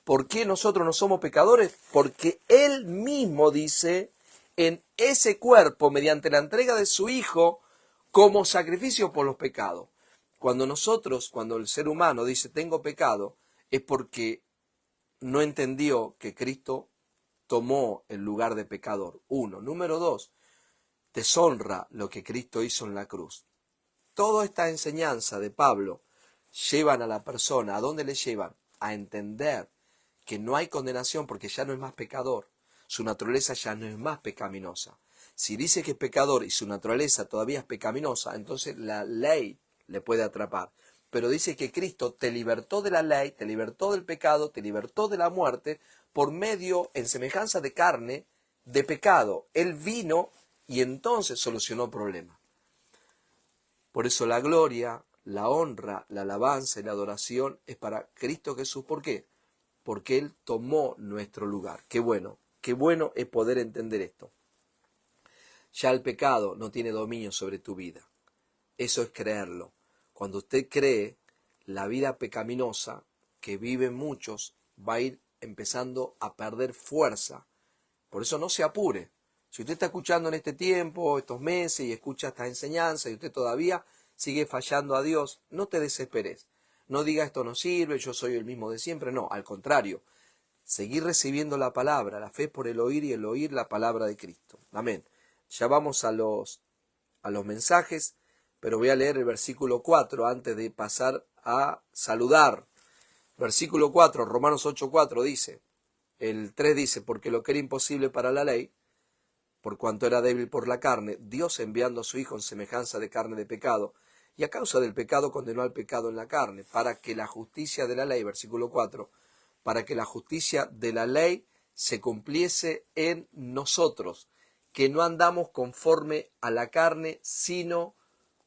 ¿Por qué nosotros no somos pecadores? Porque Él mismo dice, en ese cuerpo, mediante la entrega de su Hijo, como sacrificio por los pecados. Cuando el ser humano dice, tengo pecado, es porque no entendió que Cristo tomó el lugar de pecador. 1. Número 2, deshonra lo que Cristo hizo en la cruz. toda esta enseñanza de Pablo llevan a la persona, ¿a dónde le llevan? A entender que no hay condenación porque ya no es más pecador, su naturaleza ya no es más pecaminosa. Si dice que es pecador y su naturaleza todavía es pecaminosa, entonces la ley le puede atrapar. Pero dice que Cristo te libertó de la ley, te libertó del pecado, te libertó de la muerte, por medio, en semejanza de carne, de pecado. Él vino y entonces solucionó el problema. Por eso la gloria, la honra, la alabanza y la adoración es para Cristo Jesús. ¿Por qué? Porque Él tomó nuestro lugar. Qué bueno es poder entender esto. Ya el pecado no tiene dominio sobre tu vida. Eso es creerlo. Cuando usted cree, la vida pecaminosa que viven muchos va a ir empezando a perder fuerza. Por eso no se apure. Si usted está escuchando en este tiempo, estos meses, y escucha estas enseñanzas, y usted todavía sigue fallando a Dios, no te desesperes. No diga esto no sirve, yo soy el mismo de siempre. No, al contrario. Seguir recibiendo la palabra, la fe por el oír y el oír la palabra de Cristo. Amén. Ya vamos a los mensajes, pero voy a leer el versículo 4 antes de pasar a saludar. Versículo 4, Romanos 8:4 dice, el 3 dice, porque lo que era imposible para la ley, por cuanto era débil por la carne, Dios enviando a su Hijo en semejanza de carne de pecado, y a causa del pecado condenó al pecado en la carne, para que la justicia de la ley, versículo 4, para que la justicia de la ley se cumpliese en nosotros, que no andamos conforme a la carne, sino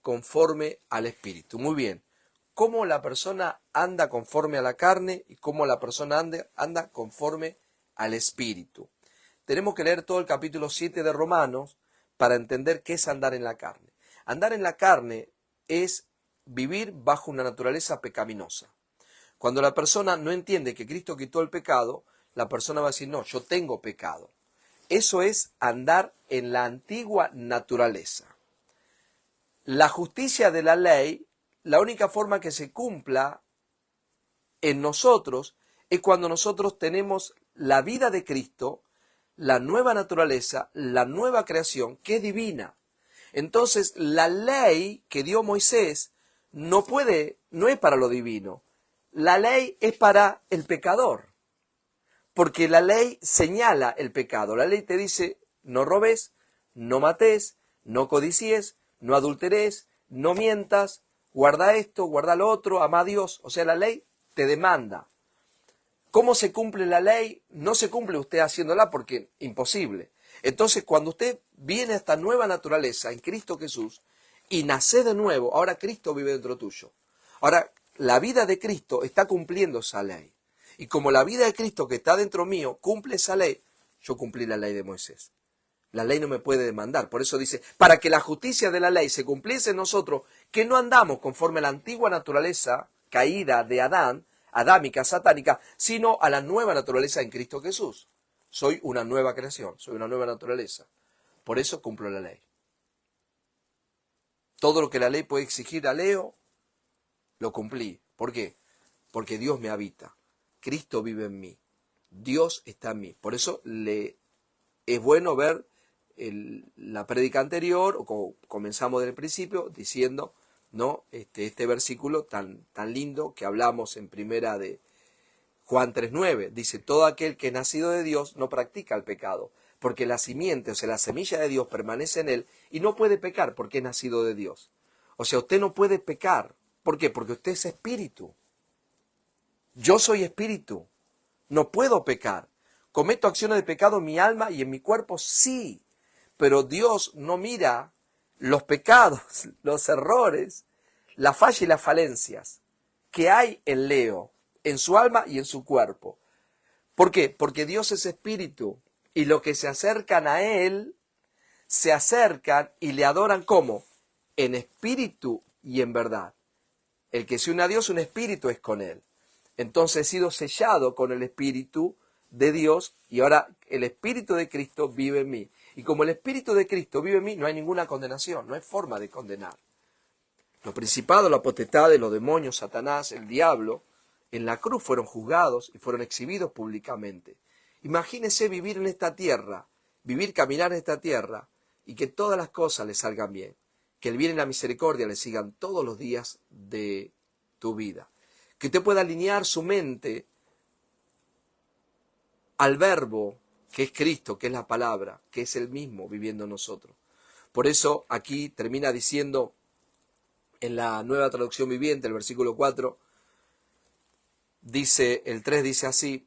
conforme al Espíritu. Muy bien. ¿Cómo la persona anda conforme a la carne y cómo la persona anda conforme al Espíritu? Tenemos que leer todo el capítulo 7 de Romanos para entender qué es andar en la carne. Andar en la carne es vivir bajo una naturaleza pecaminosa. Cuando la persona no entiende que Cristo quitó el pecado, la persona va a decir, no, yo tengo pecado. Eso es andar en la antigua naturaleza. La justicia de la ley, la única forma que se cumpla en nosotros es cuando nosotros tenemos la vida de Cristo, la nueva naturaleza, la nueva creación, que es divina. Entonces, la ley que dio Moisés no es para lo divino. La ley es para el pecador. Porque la ley señala el pecado. La ley te dice, no robes, no mates, no codicies, no adulteres, no mientas, guarda esto, guarda lo otro, ama a Dios. O sea, la ley te demanda. ¿Cómo se cumple la ley? No se cumple usted haciéndola porque imposible. Entonces, cuando usted viene a esta nueva naturaleza en Cristo Jesús y nace de nuevo, ahora Cristo vive dentro tuyo. Ahora, la vida de Cristo está cumpliendo esa ley. Y como la vida de Cristo que está dentro mío cumple esa ley, yo cumplí la ley de Moisés. La ley no me puede demandar. Por eso dice, para que la justicia de la ley se cumpliese en nosotros, que no andamos conforme a la antigua naturaleza caída de Adán, adámica, satánica, sino a la nueva naturaleza en Cristo Jesús. Soy una nueva creación, soy una nueva naturaleza. Por eso cumplo la ley. Todo lo que la ley puede exigir a Leo, lo cumplí. ¿Por qué? Porque Dios me habita. Cristo vive en mí. Dios está en mí. Por eso es bueno ver la prédica anterior, o como comenzamos desde el principio, diciendo, ¿no? Este versículo tan lindo que hablamos en primera de Juan 3:9. Dice, todo aquel que es nacido de Dios no practica el pecado, porque la simiente, o sea, la semilla de Dios permanece en él y no puede pecar porque es nacido de Dios. O sea, usted no puede pecar. ¿Por qué? Porque usted es espíritu. Yo soy espíritu. No puedo pecar. ¿Cometo acciones de pecado en mi alma y en mi cuerpo? Sí. Pero Dios no mira los pecados, los errores, la falla y las falencias que hay en Leo, en su alma y en su cuerpo. ¿Por qué? Porque Dios es espíritu y los que se acercan a Él, se acercan y le adoran ¿cómo? En espíritu y en verdad. El que se une a Dios, un espíritu es con Él. Entonces he sido sellado con el Espíritu de Dios y ahora el Espíritu de Cristo vive en mí. Y como el Espíritu de Cristo vive en mí, no hay ninguna condenación, no hay forma de condenar. Los principados, la potestad, los demonios, Satanás, el diablo, en la cruz fueron juzgados y fueron exhibidos públicamente. Imagínese vivir en esta tierra, caminar en esta tierra y que todas las cosas le salgan bien. que el bien y la misericordia le sigan todos los días de tu vida. Que usted pueda alinear su mente al verbo que es Cristo, que es la palabra, que es el mismo viviendo en nosotros. Por eso aquí termina diciendo en la Nueva Traducción Viviente, el versículo 4, dice, el 3 dice así: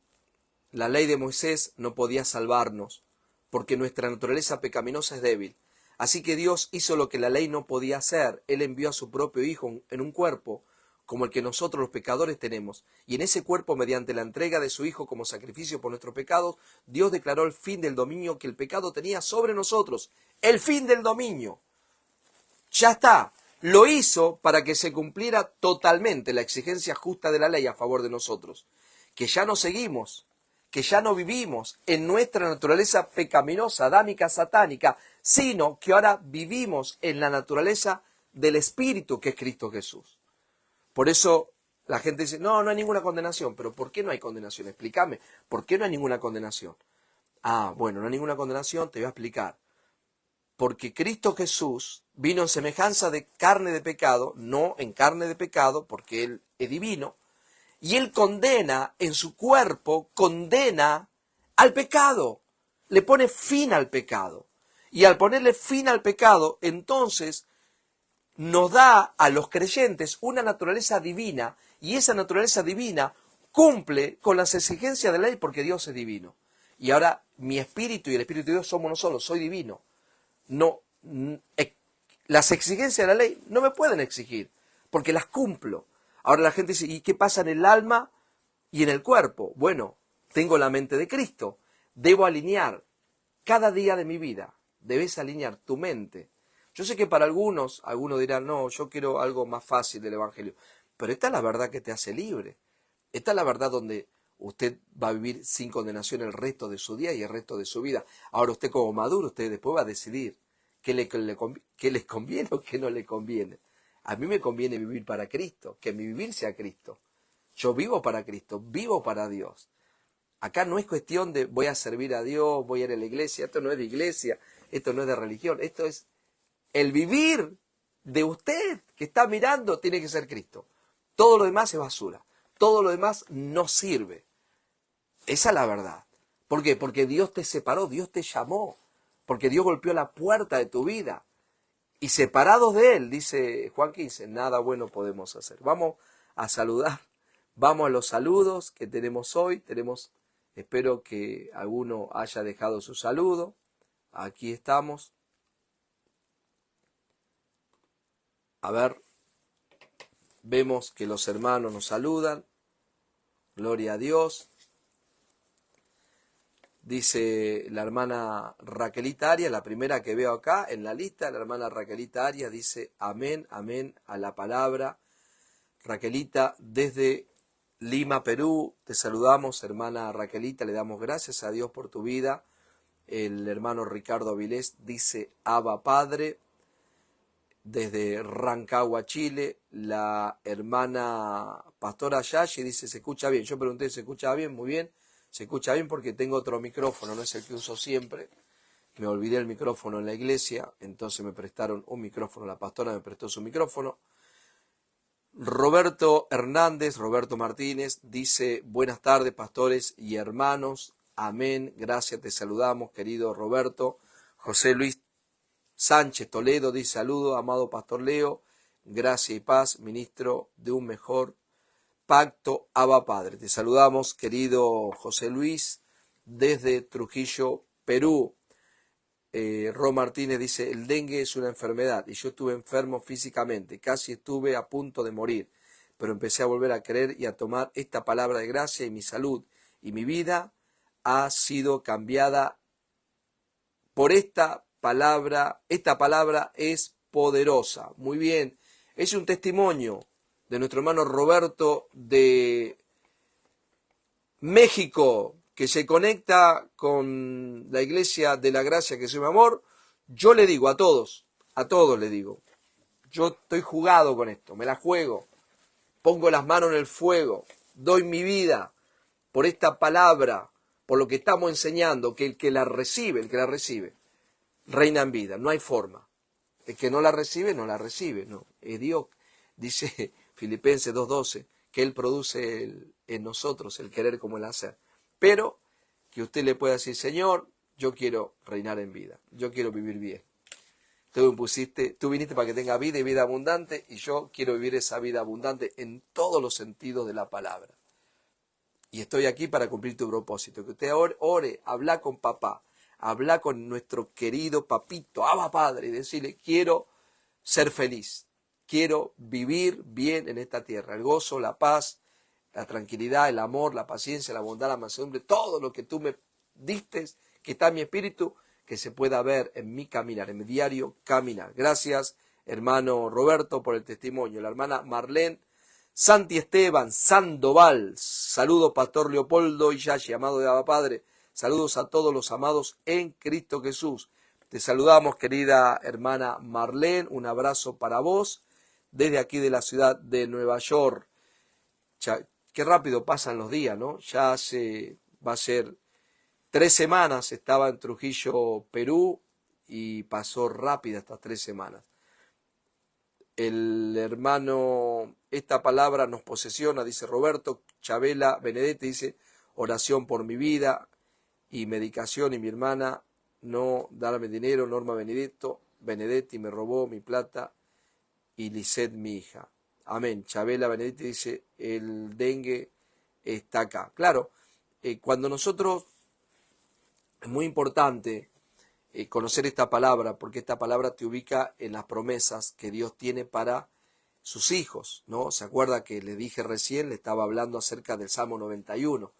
la ley de Moisés no podía salvarnos, porque nuestra naturaleza pecaminosa es débil. Así que Dios hizo lo que la ley no podía hacer. Él envió a su propio Hijo en un cuerpo como el que nosotros los pecadores tenemos, y en ese cuerpo, mediante la entrega de su Hijo como sacrificio por nuestros pecados, Dios declaró el fin del dominio que el pecado tenía sobre nosotros. El fin del dominio. Ya está. Lo hizo para que se cumpliera totalmente la exigencia justa de la ley a favor de nosotros. Que ya no seguimos, que ya no vivimos en nuestra naturaleza pecaminosa, adámica, satánica, sino que ahora vivimos en la naturaleza del Espíritu que es Cristo Jesús. Por eso la gente dice, no hay ninguna condenación. Pero ¿por qué no hay condenación? Explícame, ¿por qué no hay ninguna condenación? Bueno, no hay ninguna condenación, te voy a explicar. Porque Cristo Jesús vino en semejanza de carne de pecado, no en carne de pecado, porque Él es divino, y Él condena en su cuerpo, condena al pecado, le pone fin al pecado. Y al ponerle fin al pecado, entonces nos da a los creyentes una naturaleza divina, y esa naturaleza divina cumple con las exigencias de la ley porque Dios es divino. Y ahora mi espíritu y el espíritu de Dios somos nosotros, soy divino. No, las exigencias de la ley no me pueden exigir, porque las cumplo. Ahora la gente dice, ¿y qué pasa en el alma y en el cuerpo? Bueno, tengo la mente de Cristo. Debo alinear cada día de mi vida. Debes alinear tu mente. Yo sé que para algunos dirán, no, yo quiero algo más fácil del Evangelio. Pero esta es la verdad que te hace libre. Esta es la verdad donde usted va a vivir sin condenación el resto de su día y el resto de su vida. Ahora usted como maduro, usted después va a decidir qué les conviene o qué no le conviene. A mí me conviene vivir para Cristo, que mi vivir sea Cristo. Yo vivo para Cristo, vivo para Dios. Acá no es cuestión de voy a servir a Dios, voy a ir a la iglesia. Esto no es de iglesia, esto no es de religión. Esto es el vivir de usted que está mirando, tiene que ser Cristo. Todo lo demás es basura. Todo lo demás no sirve. Esa es la verdad. ¿Por qué? Porque Dios te separó, Dios te llamó, porque Dios golpeó la puerta de tu vida. Y separados de Él, dice Juan 15, nada bueno podemos hacer. Vamos a saludar, vamos a los saludos que tenemos hoy. Espero que alguno haya dejado su saludo. Aquí estamos. A ver, vemos que los hermanos nos saludan. Gloria a Dios. Dice la hermana Raquelita Arias, la primera que veo acá en la lista, la hermana Raquelita Arias dice amén, amén a la palabra. Raquelita, desde Lima, Perú, te saludamos, hermana Raquelita, le damos gracias a Dios por tu vida. El hermano Ricardo Avilés dice Abba Padre. Desde Rancagua, Chile, la hermana Pastora Yashi dice se escucha bien. Yo pregunté, ¿se escucha bien? Muy bien. Se escucha bien porque tengo otro micrófono, no es el que uso siempre. Me olvidé el micrófono en la iglesia, entonces me prestaron un micrófono, la pastora me prestó su micrófono. Roberto Hernández, Roberto Martínez, dice, buenas tardes, pastores y hermanos. Amén, gracias, te saludamos, querido Roberto. José Luis Sánchez Toledo dice, saludo, amado Pastor Leo, gracia y paz, ministro de un mejor pacto, Abba Padre. Te saludamos, querido José Luis, desde Trujillo, Perú. Ro Martínez dice, el dengue es una enfermedad y yo estuve enfermo físicamente, casi estuve a punto de morir, pero empecé a volver a creer y a tomar esta palabra de gracia y mi salud y mi vida ha sido cambiada por esta palabra es poderosa. Muy bien, es un testimonio de nuestro hermano Roberto de México, que se conecta con la iglesia de la gracia que soy mi amor. Yo le digo a todos le digo, yo estoy jugado con esto, me la juego, pongo las manos en el fuego, doy mi vida por esta palabra, por lo que estamos enseñando, que el que la recibe, reina en vida, no hay forma. El que no la recibe, no la recibe. No, es Dios. Dice Filipenses 2:12, que Él produce en nosotros el querer como el hacer. Pero que usted le pueda decir, Señor, yo quiero reinar en vida, yo quiero vivir bien. Tú viniste para que tenga vida y vida abundante, y yo quiero vivir esa vida abundante en todos los sentidos de la palabra. Y estoy aquí para cumplir tu propósito. Que usted ore, habla con papá, habla con nuestro querido papito, Abba Padre, y decirle, quiero ser feliz, quiero vivir bien en esta tierra. El gozo, la paz, la tranquilidad, el amor, la paciencia, la bondad, la mansedumbre, todo lo que tú me diste, que está en mi espíritu, que se pueda ver en mi caminar, en mi diario caminar. Gracias, hermano Roberto, por el testimonio. La hermana Marlene Santi Esteban Sandoval, saludos Pastor Leopoldo y Yashi, amado de Abba Padre, saludos a todos los amados en Cristo Jesús. Te saludamos, querida hermana Marlene, un abrazo para vos, desde aquí de la ciudad de Nueva York. Qué rápido pasan los días, ¿no? Va a ser 3 semanas, estaba en Trujillo, Perú, y pasó rápida estas 3 semanas. El hermano, esta palabra nos posesiona, dice Roberto. Chabela Benedetti dice, oración por mi vida y medicación, y mi hermana, no darme dinero. Norma Benedetti me robó mi plata, y Lisette mi hija. Amén. Chabela Benedetti dice, el dengue está acá. Claro, cuando nosotros, es muy importante conocer esta palabra, porque esta palabra te ubica en las promesas que Dios tiene para sus hijos, ¿no? ¿Se acuerda que le dije recién, le estaba hablando acerca del Salmo 91?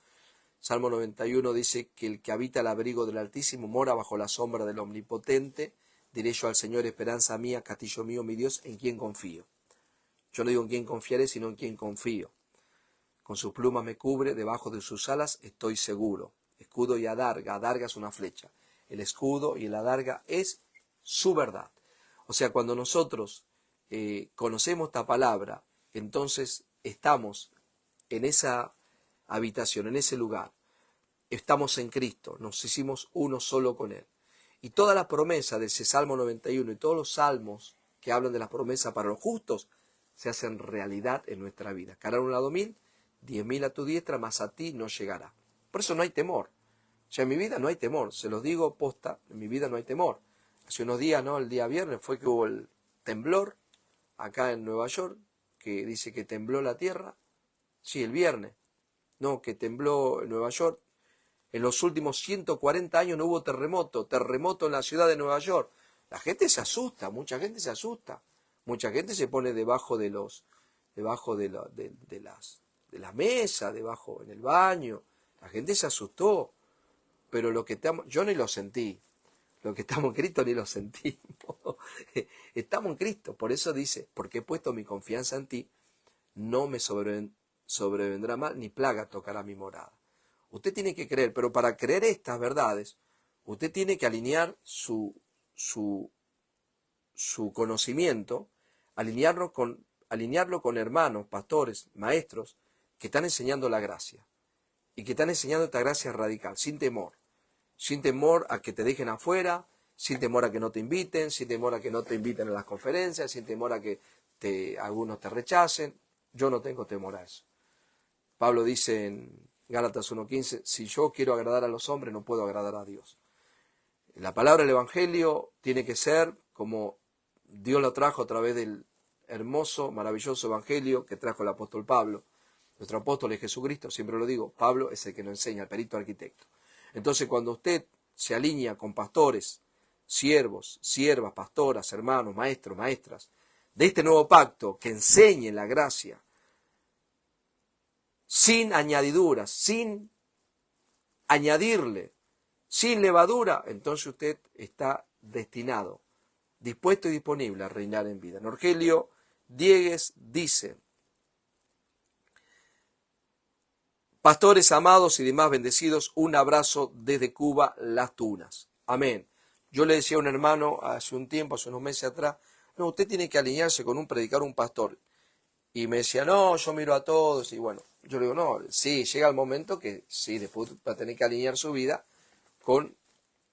Salmo 91 dice que el que habita el abrigo del Altísimo mora bajo la sombra del Omnipotente. Diré yo al Señor, esperanza mía, castillo mío, mi Dios, en quien confío. Yo no digo en quién confiaré, sino en quien confío. Con sus plumas me cubre, debajo de sus alas estoy seguro. Escudo y adarga es una flecha. El escudo y la adarga es su verdad. O sea, cuando nosotros conocemos esta palabra, entonces estamos en esa habitación, en ese lugar. Estamos en Cristo, nos hicimos uno solo con Él. Y todas las promesas de ese Salmo 91 y todos los salmos que hablan de las promesas para los justos se hacen realidad en nuestra vida. Caerán a un lado 1000, 10.000 a tu diestra, mas a ti no llegará. Por eso no hay temor. O sea, en mi vida no hay temor, se los digo posta, en mi vida no hay temor. Hace unos días, ¿no? El día viernes fue que hubo el temblor acá en Nueva York, que dice que tembló la tierra. Sí, el viernes. No, que tembló en Nueva York. En los últimos 140 años no hubo terremoto en la ciudad de Nueva York. La gente se asusta, mucha gente se asusta. Mucha gente se pone debajo de la mesa, debajo en el baño. La gente se asustó. Pero yo ni lo sentí. Los que estamos en Cristo ni lo sentimos. Estamos en Cristo. Por eso dice, porque he puesto mi confianza en ti, no me sobrevendrá mal, ni plaga tocará mi morada. Usted tiene que creer, pero para creer estas verdades, usted tiene que alinear su conocimiento, alinearlo con hermanos, pastores, maestros, que están enseñando la gracia. Y que están enseñando esta gracia radical, sin temor a que te dejen afuera, sin temor a que no te inviten, sin temor a que no te inviten a las conferencias, sin temor a que algunos te rechacen. Yo no tengo temor a eso. Pablo dice en Gálatas 1:15, si yo quiero agradar a los hombres, no puedo agradar a Dios. La palabra del Evangelio tiene que ser como Dios lo trajo a través del hermoso, maravilloso Evangelio que trajo el apóstol Pablo. Nuestro apóstol es Jesucristo, siempre lo digo, Pablo es el que nos enseña, el perito arquitecto. Entonces, cuando usted se alinea con pastores, siervos, siervas, pastoras, hermanos, maestros, maestras, de este nuevo pacto que enseñe la gracia, sin añadiduras, sin añadirle, sin levadura, entonces usted está destinado, dispuesto y disponible a reinar en vida. Norgelio Diegues dice, pastores amados y demás bendecidos, un abrazo desde Cuba, Las Tunas. Amén. Yo le decía a un hermano hace un tiempo, hace unos meses atrás, no, usted tiene que alinearse con un predicador, un pastor. Y me decía, no, yo miro a todos. Y bueno, yo le digo, no, sí, llega el momento que sí, después va a tener que alinear su vida con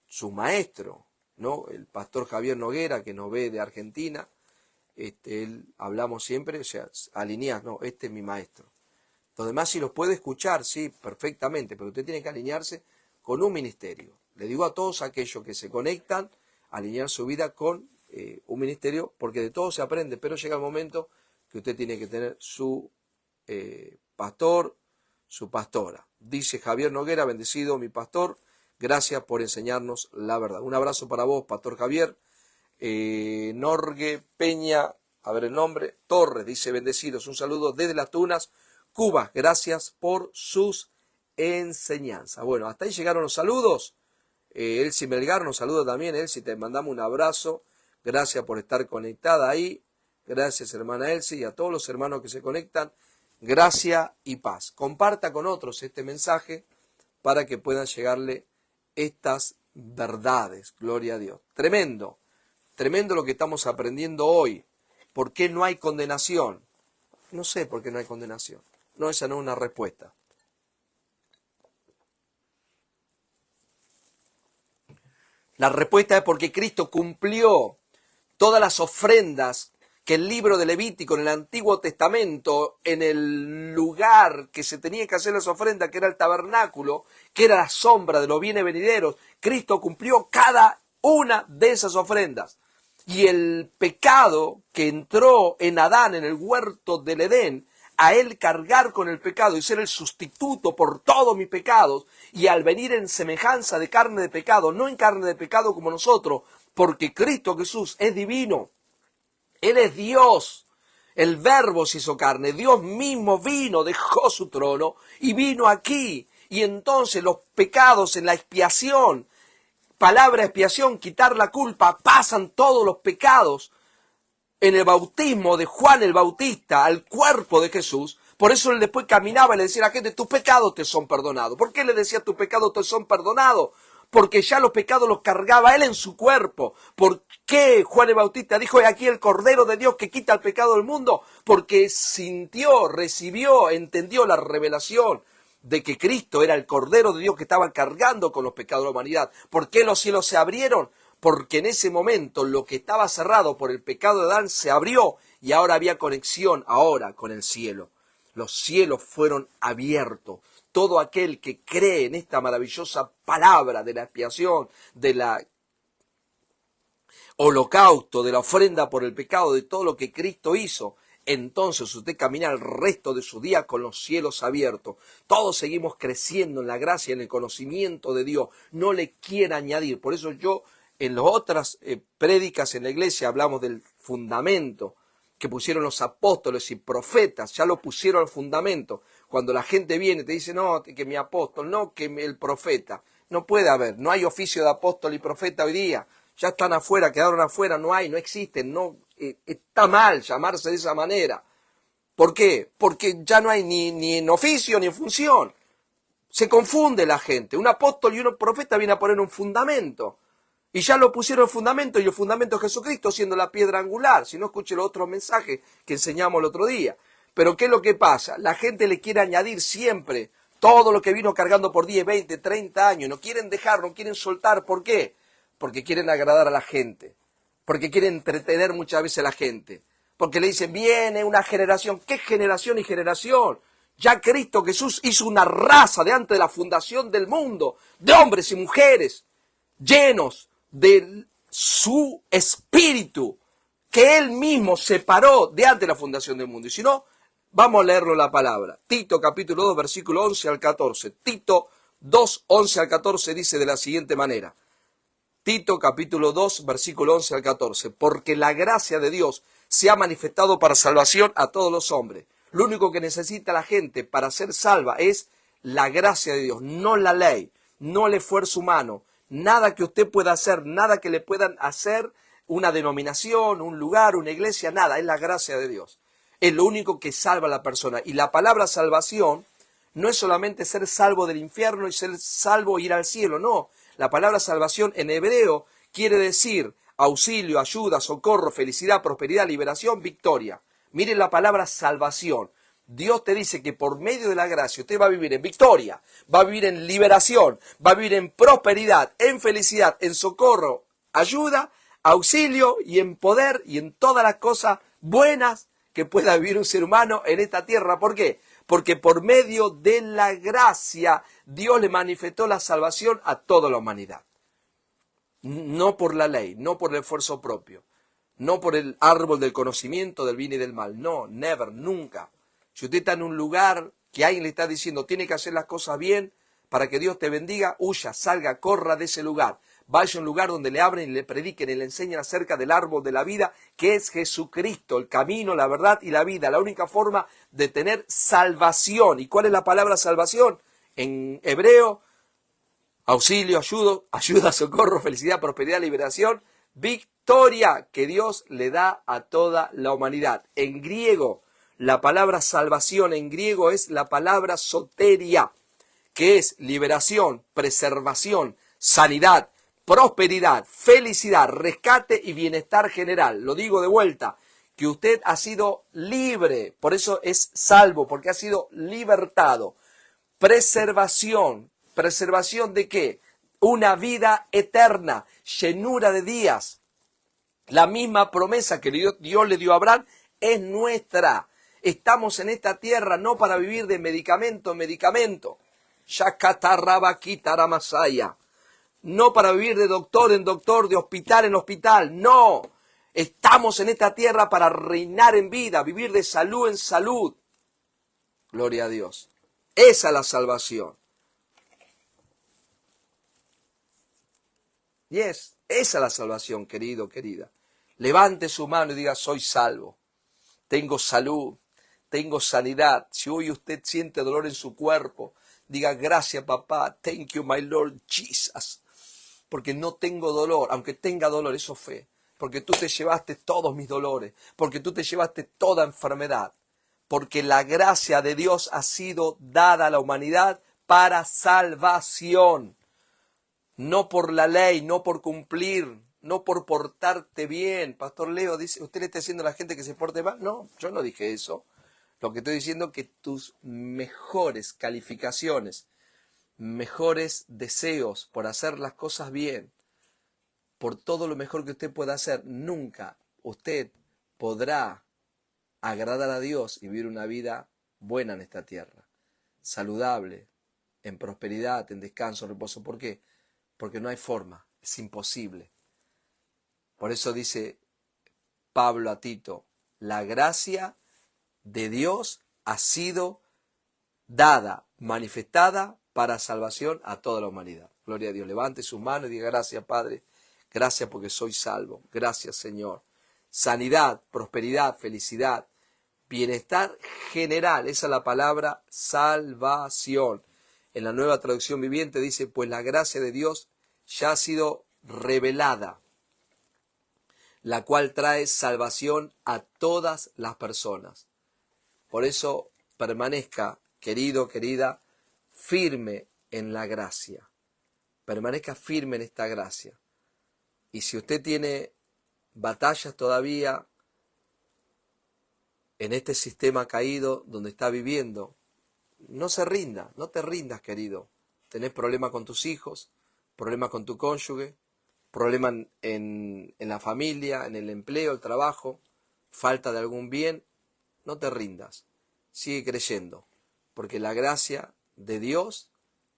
su maestro, ¿no? El pastor Javier Noguera, que nos ve de Argentina, él hablamos siempre, o sea, alineás, no, este es mi maestro. Los demás sí los puede escuchar, sí, perfectamente, pero usted tiene que alinearse con un ministerio. Le digo a todos aquellos que se conectan, alinear su vida con un ministerio, porque de todo se aprende, pero llega el momento que usted tiene que tener su pastor, su pastora. Dice Javier Noguera, bendecido mi pastor, gracias por enseñarnos la verdad. Un abrazo para vos, pastor Javier. Norgue Peña, a ver el nombre, Torres, dice bendecidos, un saludo desde Las Tunas, Cuba, gracias por sus enseñanzas. Bueno, hasta ahí llegaron los saludos. Elsie Melgar nos saluda también. Elsie, te mandamos un abrazo, gracias por estar conectada ahí, gracias hermana Elsie y a todos los hermanos que se conectan, gracia y paz. Comparta con otros este mensaje para que puedan llegarle estas verdades, gloria a Dios. Tremendo. Tremendo lo que estamos aprendiendo hoy. ¿Por qué no hay condenación? No sé por qué no hay condenación. No, esa no es una respuesta. La respuesta es porque Cristo cumplió todas las ofrendas que el libro de Levítico en el Antiguo Testamento, en el lugar que se tenía que hacer las ofrendas, que era el tabernáculo, que era la sombra de los bienes venideros, Cristo cumplió cada una de esas ofrendas. Y el pecado que entró en Adán en el huerto del Edén, a él cargar con el pecado y ser el sustituto por todos mis pecados, y al venir en semejanza de carne de pecado, no en carne de pecado como nosotros, porque Cristo Jesús es divino, Él es Dios, el Verbo se hizo carne, Dios mismo vino, dejó su trono y vino aquí, y entonces los pecados en la expiación, palabra expiación, quitar la culpa, pasan todos los pecados en el bautismo de Juan el Bautista al cuerpo de Jesús. Por eso él después caminaba y le decía a la gente, tus pecados te son perdonados. ¿Por qué le decía tus pecados te son perdonados? Porque ya los pecados los cargaba él en su cuerpo. ¿Por qué Juan el Bautista dijo, he aquí el Cordero de Dios que quita el pecado del mundo? Porque sintió, recibió, entendió la revelación de que Cristo era el Cordero de Dios que estaba cargando con los pecados de la humanidad. ¿Por qué los cielos se abrieron? Porque en ese momento lo que estaba cerrado por el pecado de Adán se abrió y ahora había conexión ahora con el cielo. Los cielos fueron abiertos. Todo aquel que cree en esta maravillosa palabra de la expiación, de la holocausto, de la ofrenda por el pecado, de todo lo que Cristo hizo, entonces usted camina el resto de su día con los cielos abiertos. Todos seguimos creciendo en la gracia, en el conocimiento de Dios. No le quiera añadir. Por eso yo en las otras prédicas en la iglesia hablamos del fundamento que pusieron los apóstoles y profetas. Ya lo pusieron al fundamento. Cuando la gente viene y te dice, no, que mi apóstol, no, que el profeta. No puede haber. No hay oficio de apóstol y profeta hoy día. Ya están afuera, quedaron afuera, no hay, no existen, no, está mal llamarse de esa manera. ¿Por qué? Porque ya no hay ni en oficio ni en función. Se confunde la gente. Un apóstol y un profeta viene a poner un fundamento. Y ya lo pusieron en fundamento, y el fundamento es Jesucristo siendo la piedra angular. Si no, escuche los otros mensajes que enseñamos el otro día. Pero ¿qué es lo que pasa? La gente le quiere añadir siempre todo lo que vino cargando por 10, 20, 30 años. No quieren dejar, no quieren soltar. ¿Por qué? Porque quieren agradar a la gente, porque quieren entretener muchas veces a la gente, porque le dicen, viene una generación. ¿Qué generación y generación? Ya Cristo Jesús hizo una raza de antes de la fundación del mundo, de hombres y mujeres, llenos de su espíritu, que Él mismo separó de antes de la fundación del mundo. Y si no, vamos a leerlo la palabra. Tito capítulo 2, versículo 11 al 14. Tito 2, 11 al 14 dice de la siguiente manera. Tito capítulo 2, versículo 11 al 14. Porque la gracia de Dios se ha manifestado para salvación a todos los hombres. Lo único que necesita la gente para ser salva es la gracia de Dios, no la ley, no el esfuerzo humano. Nada que usted pueda hacer, nada que le puedan hacer una denominación, un lugar, una iglesia, nada. Es la gracia de Dios. Es lo único que salva a la persona. Y la palabra salvación no es solamente ser salvo del infierno y ser salvo e ir al cielo, no. La palabra salvación en hebreo quiere decir auxilio, ayuda, socorro, felicidad, prosperidad, liberación, victoria. Miren la palabra salvación. Dios te dice que por medio de la gracia usted va a vivir en victoria, va a vivir en liberación, va a vivir en prosperidad, en felicidad, en socorro, ayuda, auxilio y en poder y en todas las cosas buenas que pueda vivir un ser humano en esta tierra. ¿Por qué? Porque por medio de la gracia Dios le manifestó la salvación a toda la humanidad. No por la ley, no por el esfuerzo propio, no por el árbol del conocimiento del bien y del mal. No, never, nunca. Si usted está en un lugar que alguien le está diciendo tiene que hacer las cosas bien para que Dios te bendiga, huya, salga, corra de ese lugar. Vaya a un lugar donde le abren y le prediquen y le enseñen acerca del árbol de la vida, que es Jesucristo, el camino, la verdad y la vida. La única forma de tener salvación. ¿Y cuál es la palabra salvación? En hebreo, auxilio, ayuda, socorro, felicidad, prosperidad, liberación, victoria que Dios le da a toda la humanidad. En griego, la palabra salvación en griego es la palabra soteria, que es liberación, preservación, sanidad, prosperidad, felicidad, rescate y bienestar general. Lo digo de vuelta, que usted ha sido libre, por eso es salvo, porque ha sido libertado. Preservación, ¿preservación de qué? Una vida eterna, llenura de días. La misma promesa que Dios le dio a Abraham es nuestra. Estamos en esta tierra no para vivir de medicamento en medicamento. Shakatarabakitaramasaya. No para vivir de doctor en doctor, de hospital en hospital. No. Estamos en esta tierra para reinar en vida, vivir de salud en salud. Gloria a Dios. Esa es la salvación. Esa es la salvación, querido, querida. Levante su mano y diga, soy salvo. Tengo salud, tengo sanidad. Si hoy usted siente dolor en su cuerpo, diga, gracias papá, thank you my Lord Jesus. Porque no tengo dolor, aunque tenga dolor, eso es fe. Porque tú te llevaste todos mis dolores, porque tú te llevaste toda enfermedad. Porque la gracia de Dios ha sido dada a la humanidad para salvación. No por la ley, no por cumplir, no por portarte bien. Pastor Leo dice, ¿usted le está diciendo a la gente que se porte mal? No, yo no dije eso. Lo que estoy diciendo es que tus mejores calificaciones, mejores deseos por hacer las cosas bien, por todo lo mejor que usted pueda hacer, nunca usted podrá agradar a Dios y vivir una vida buena en esta tierra, saludable, en prosperidad, en descanso, en reposo. ¿Por qué? Porque no hay forma, es imposible. Por eso dice Pablo a Tito, la gracia de Dios ha sido dada, manifestada para salvación a toda la humanidad. Gloria a Dios. Levante sus manos y diga, gracias Padre, gracias porque soy salvo, gracias Señor. Sanidad, prosperidad, felicidad, bienestar general, esa es la palabra salvación. En la Nueva Traducción Viviente dice, pues la gracia de Dios ya ha sido revelada, la cual trae salvación a todas las personas. Por eso permanezca, querido, querida, firme en la gracia. Permanezca firme en esta gracia. Y si usted tiene batallas todavía en este sistema caído donde está viviendo, no se rinda, no te rindas, querido. Tenés problemas con tus hijos, problemas con tu cónyuge, problemas en la familia, en el empleo, el trabajo, falta de algún bien, no te rindas. Sigue creyendo, porque la gracia de Dios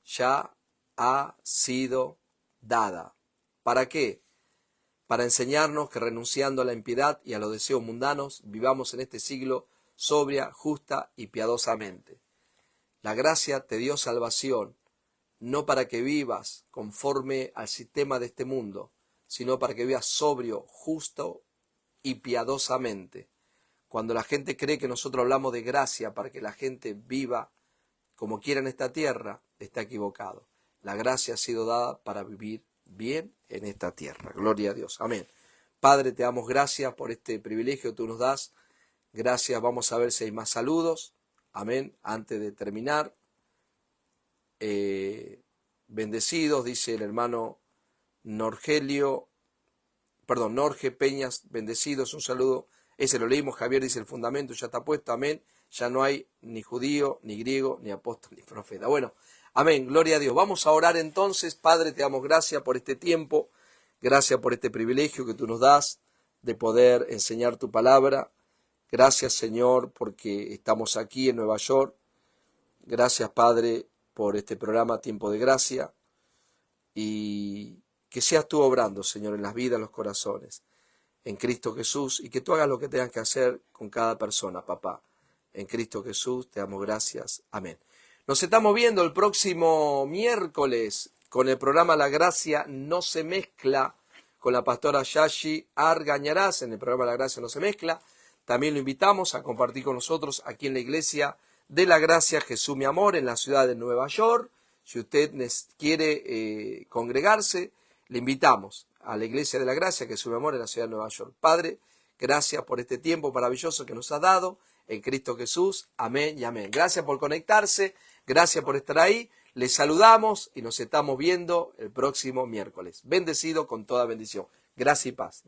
ya ha sido dada. ¿Para qué? Para enseñarnos que renunciando a la impiedad y a los deseos mundanos, vivamos en este siglo sobria, justa y piadosamente. La gracia te dio salvación, no para que vivas conforme al sistema de este mundo, sino para que vivas sobrio, justo y piadosamente. Cuando la gente cree que nosotros hablamos de gracia para que la gente viva como quiera en esta tierra, está equivocado. La gracia ha sido dada para vivir bien en esta tierra. Gloria a Dios. Amén. Padre, te damos gracias por este privilegio que tú nos das. Gracias. Vamos a ver si hay más saludos. Amén. Antes de terminar. Bendecidos, dice el hermano Norge Peñas. Bendecidos, un saludo. Ese lo leímos. Javier dice el fundamento ya está puesto. Amén. Ya no hay ni judío, ni griego, ni apóstol, ni profeta. Bueno, amén. Gloria a Dios. Vamos a orar entonces. Padre, te damos gracias por este tiempo. Gracias por este privilegio que tú nos das de poder enseñar tu palabra. Gracias, Señor, porque estamos aquí en Nueva York. Gracias, Padre, por este programa Tiempo de Gracia. Y que seas tú obrando, Señor, en las vidas, en los corazones, en Cristo Jesús, y que tú hagas lo que tengas que hacer con cada persona, papá. En Cristo Jesús te damos gracias. Amén. Nos estamos viendo el próximo miércoles con el programa La Gracia No Se Mezcla, con la pastora Yashi Argañarás. En el programa La Gracia No Se Mezcla. También lo invitamos a compartir con nosotros aquí en la Iglesia de la Gracia Jesús Mi Amor, en la ciudad de Nueva York. Si usted quiere congregarse, le invitamos a la Iglesia de la Gracia Jesús Mi Amor, en la ciudad de Nueva York. Padre, gracias por este tiempo maravilloso que nos has dado en Cristo Jesús. Amén y amén. Gracias por conectarse, gracias por estar ahí. Les saludamos y nos estamos viendo el próximo miércoles. Bendecido con toda bendición. Gracias y paz.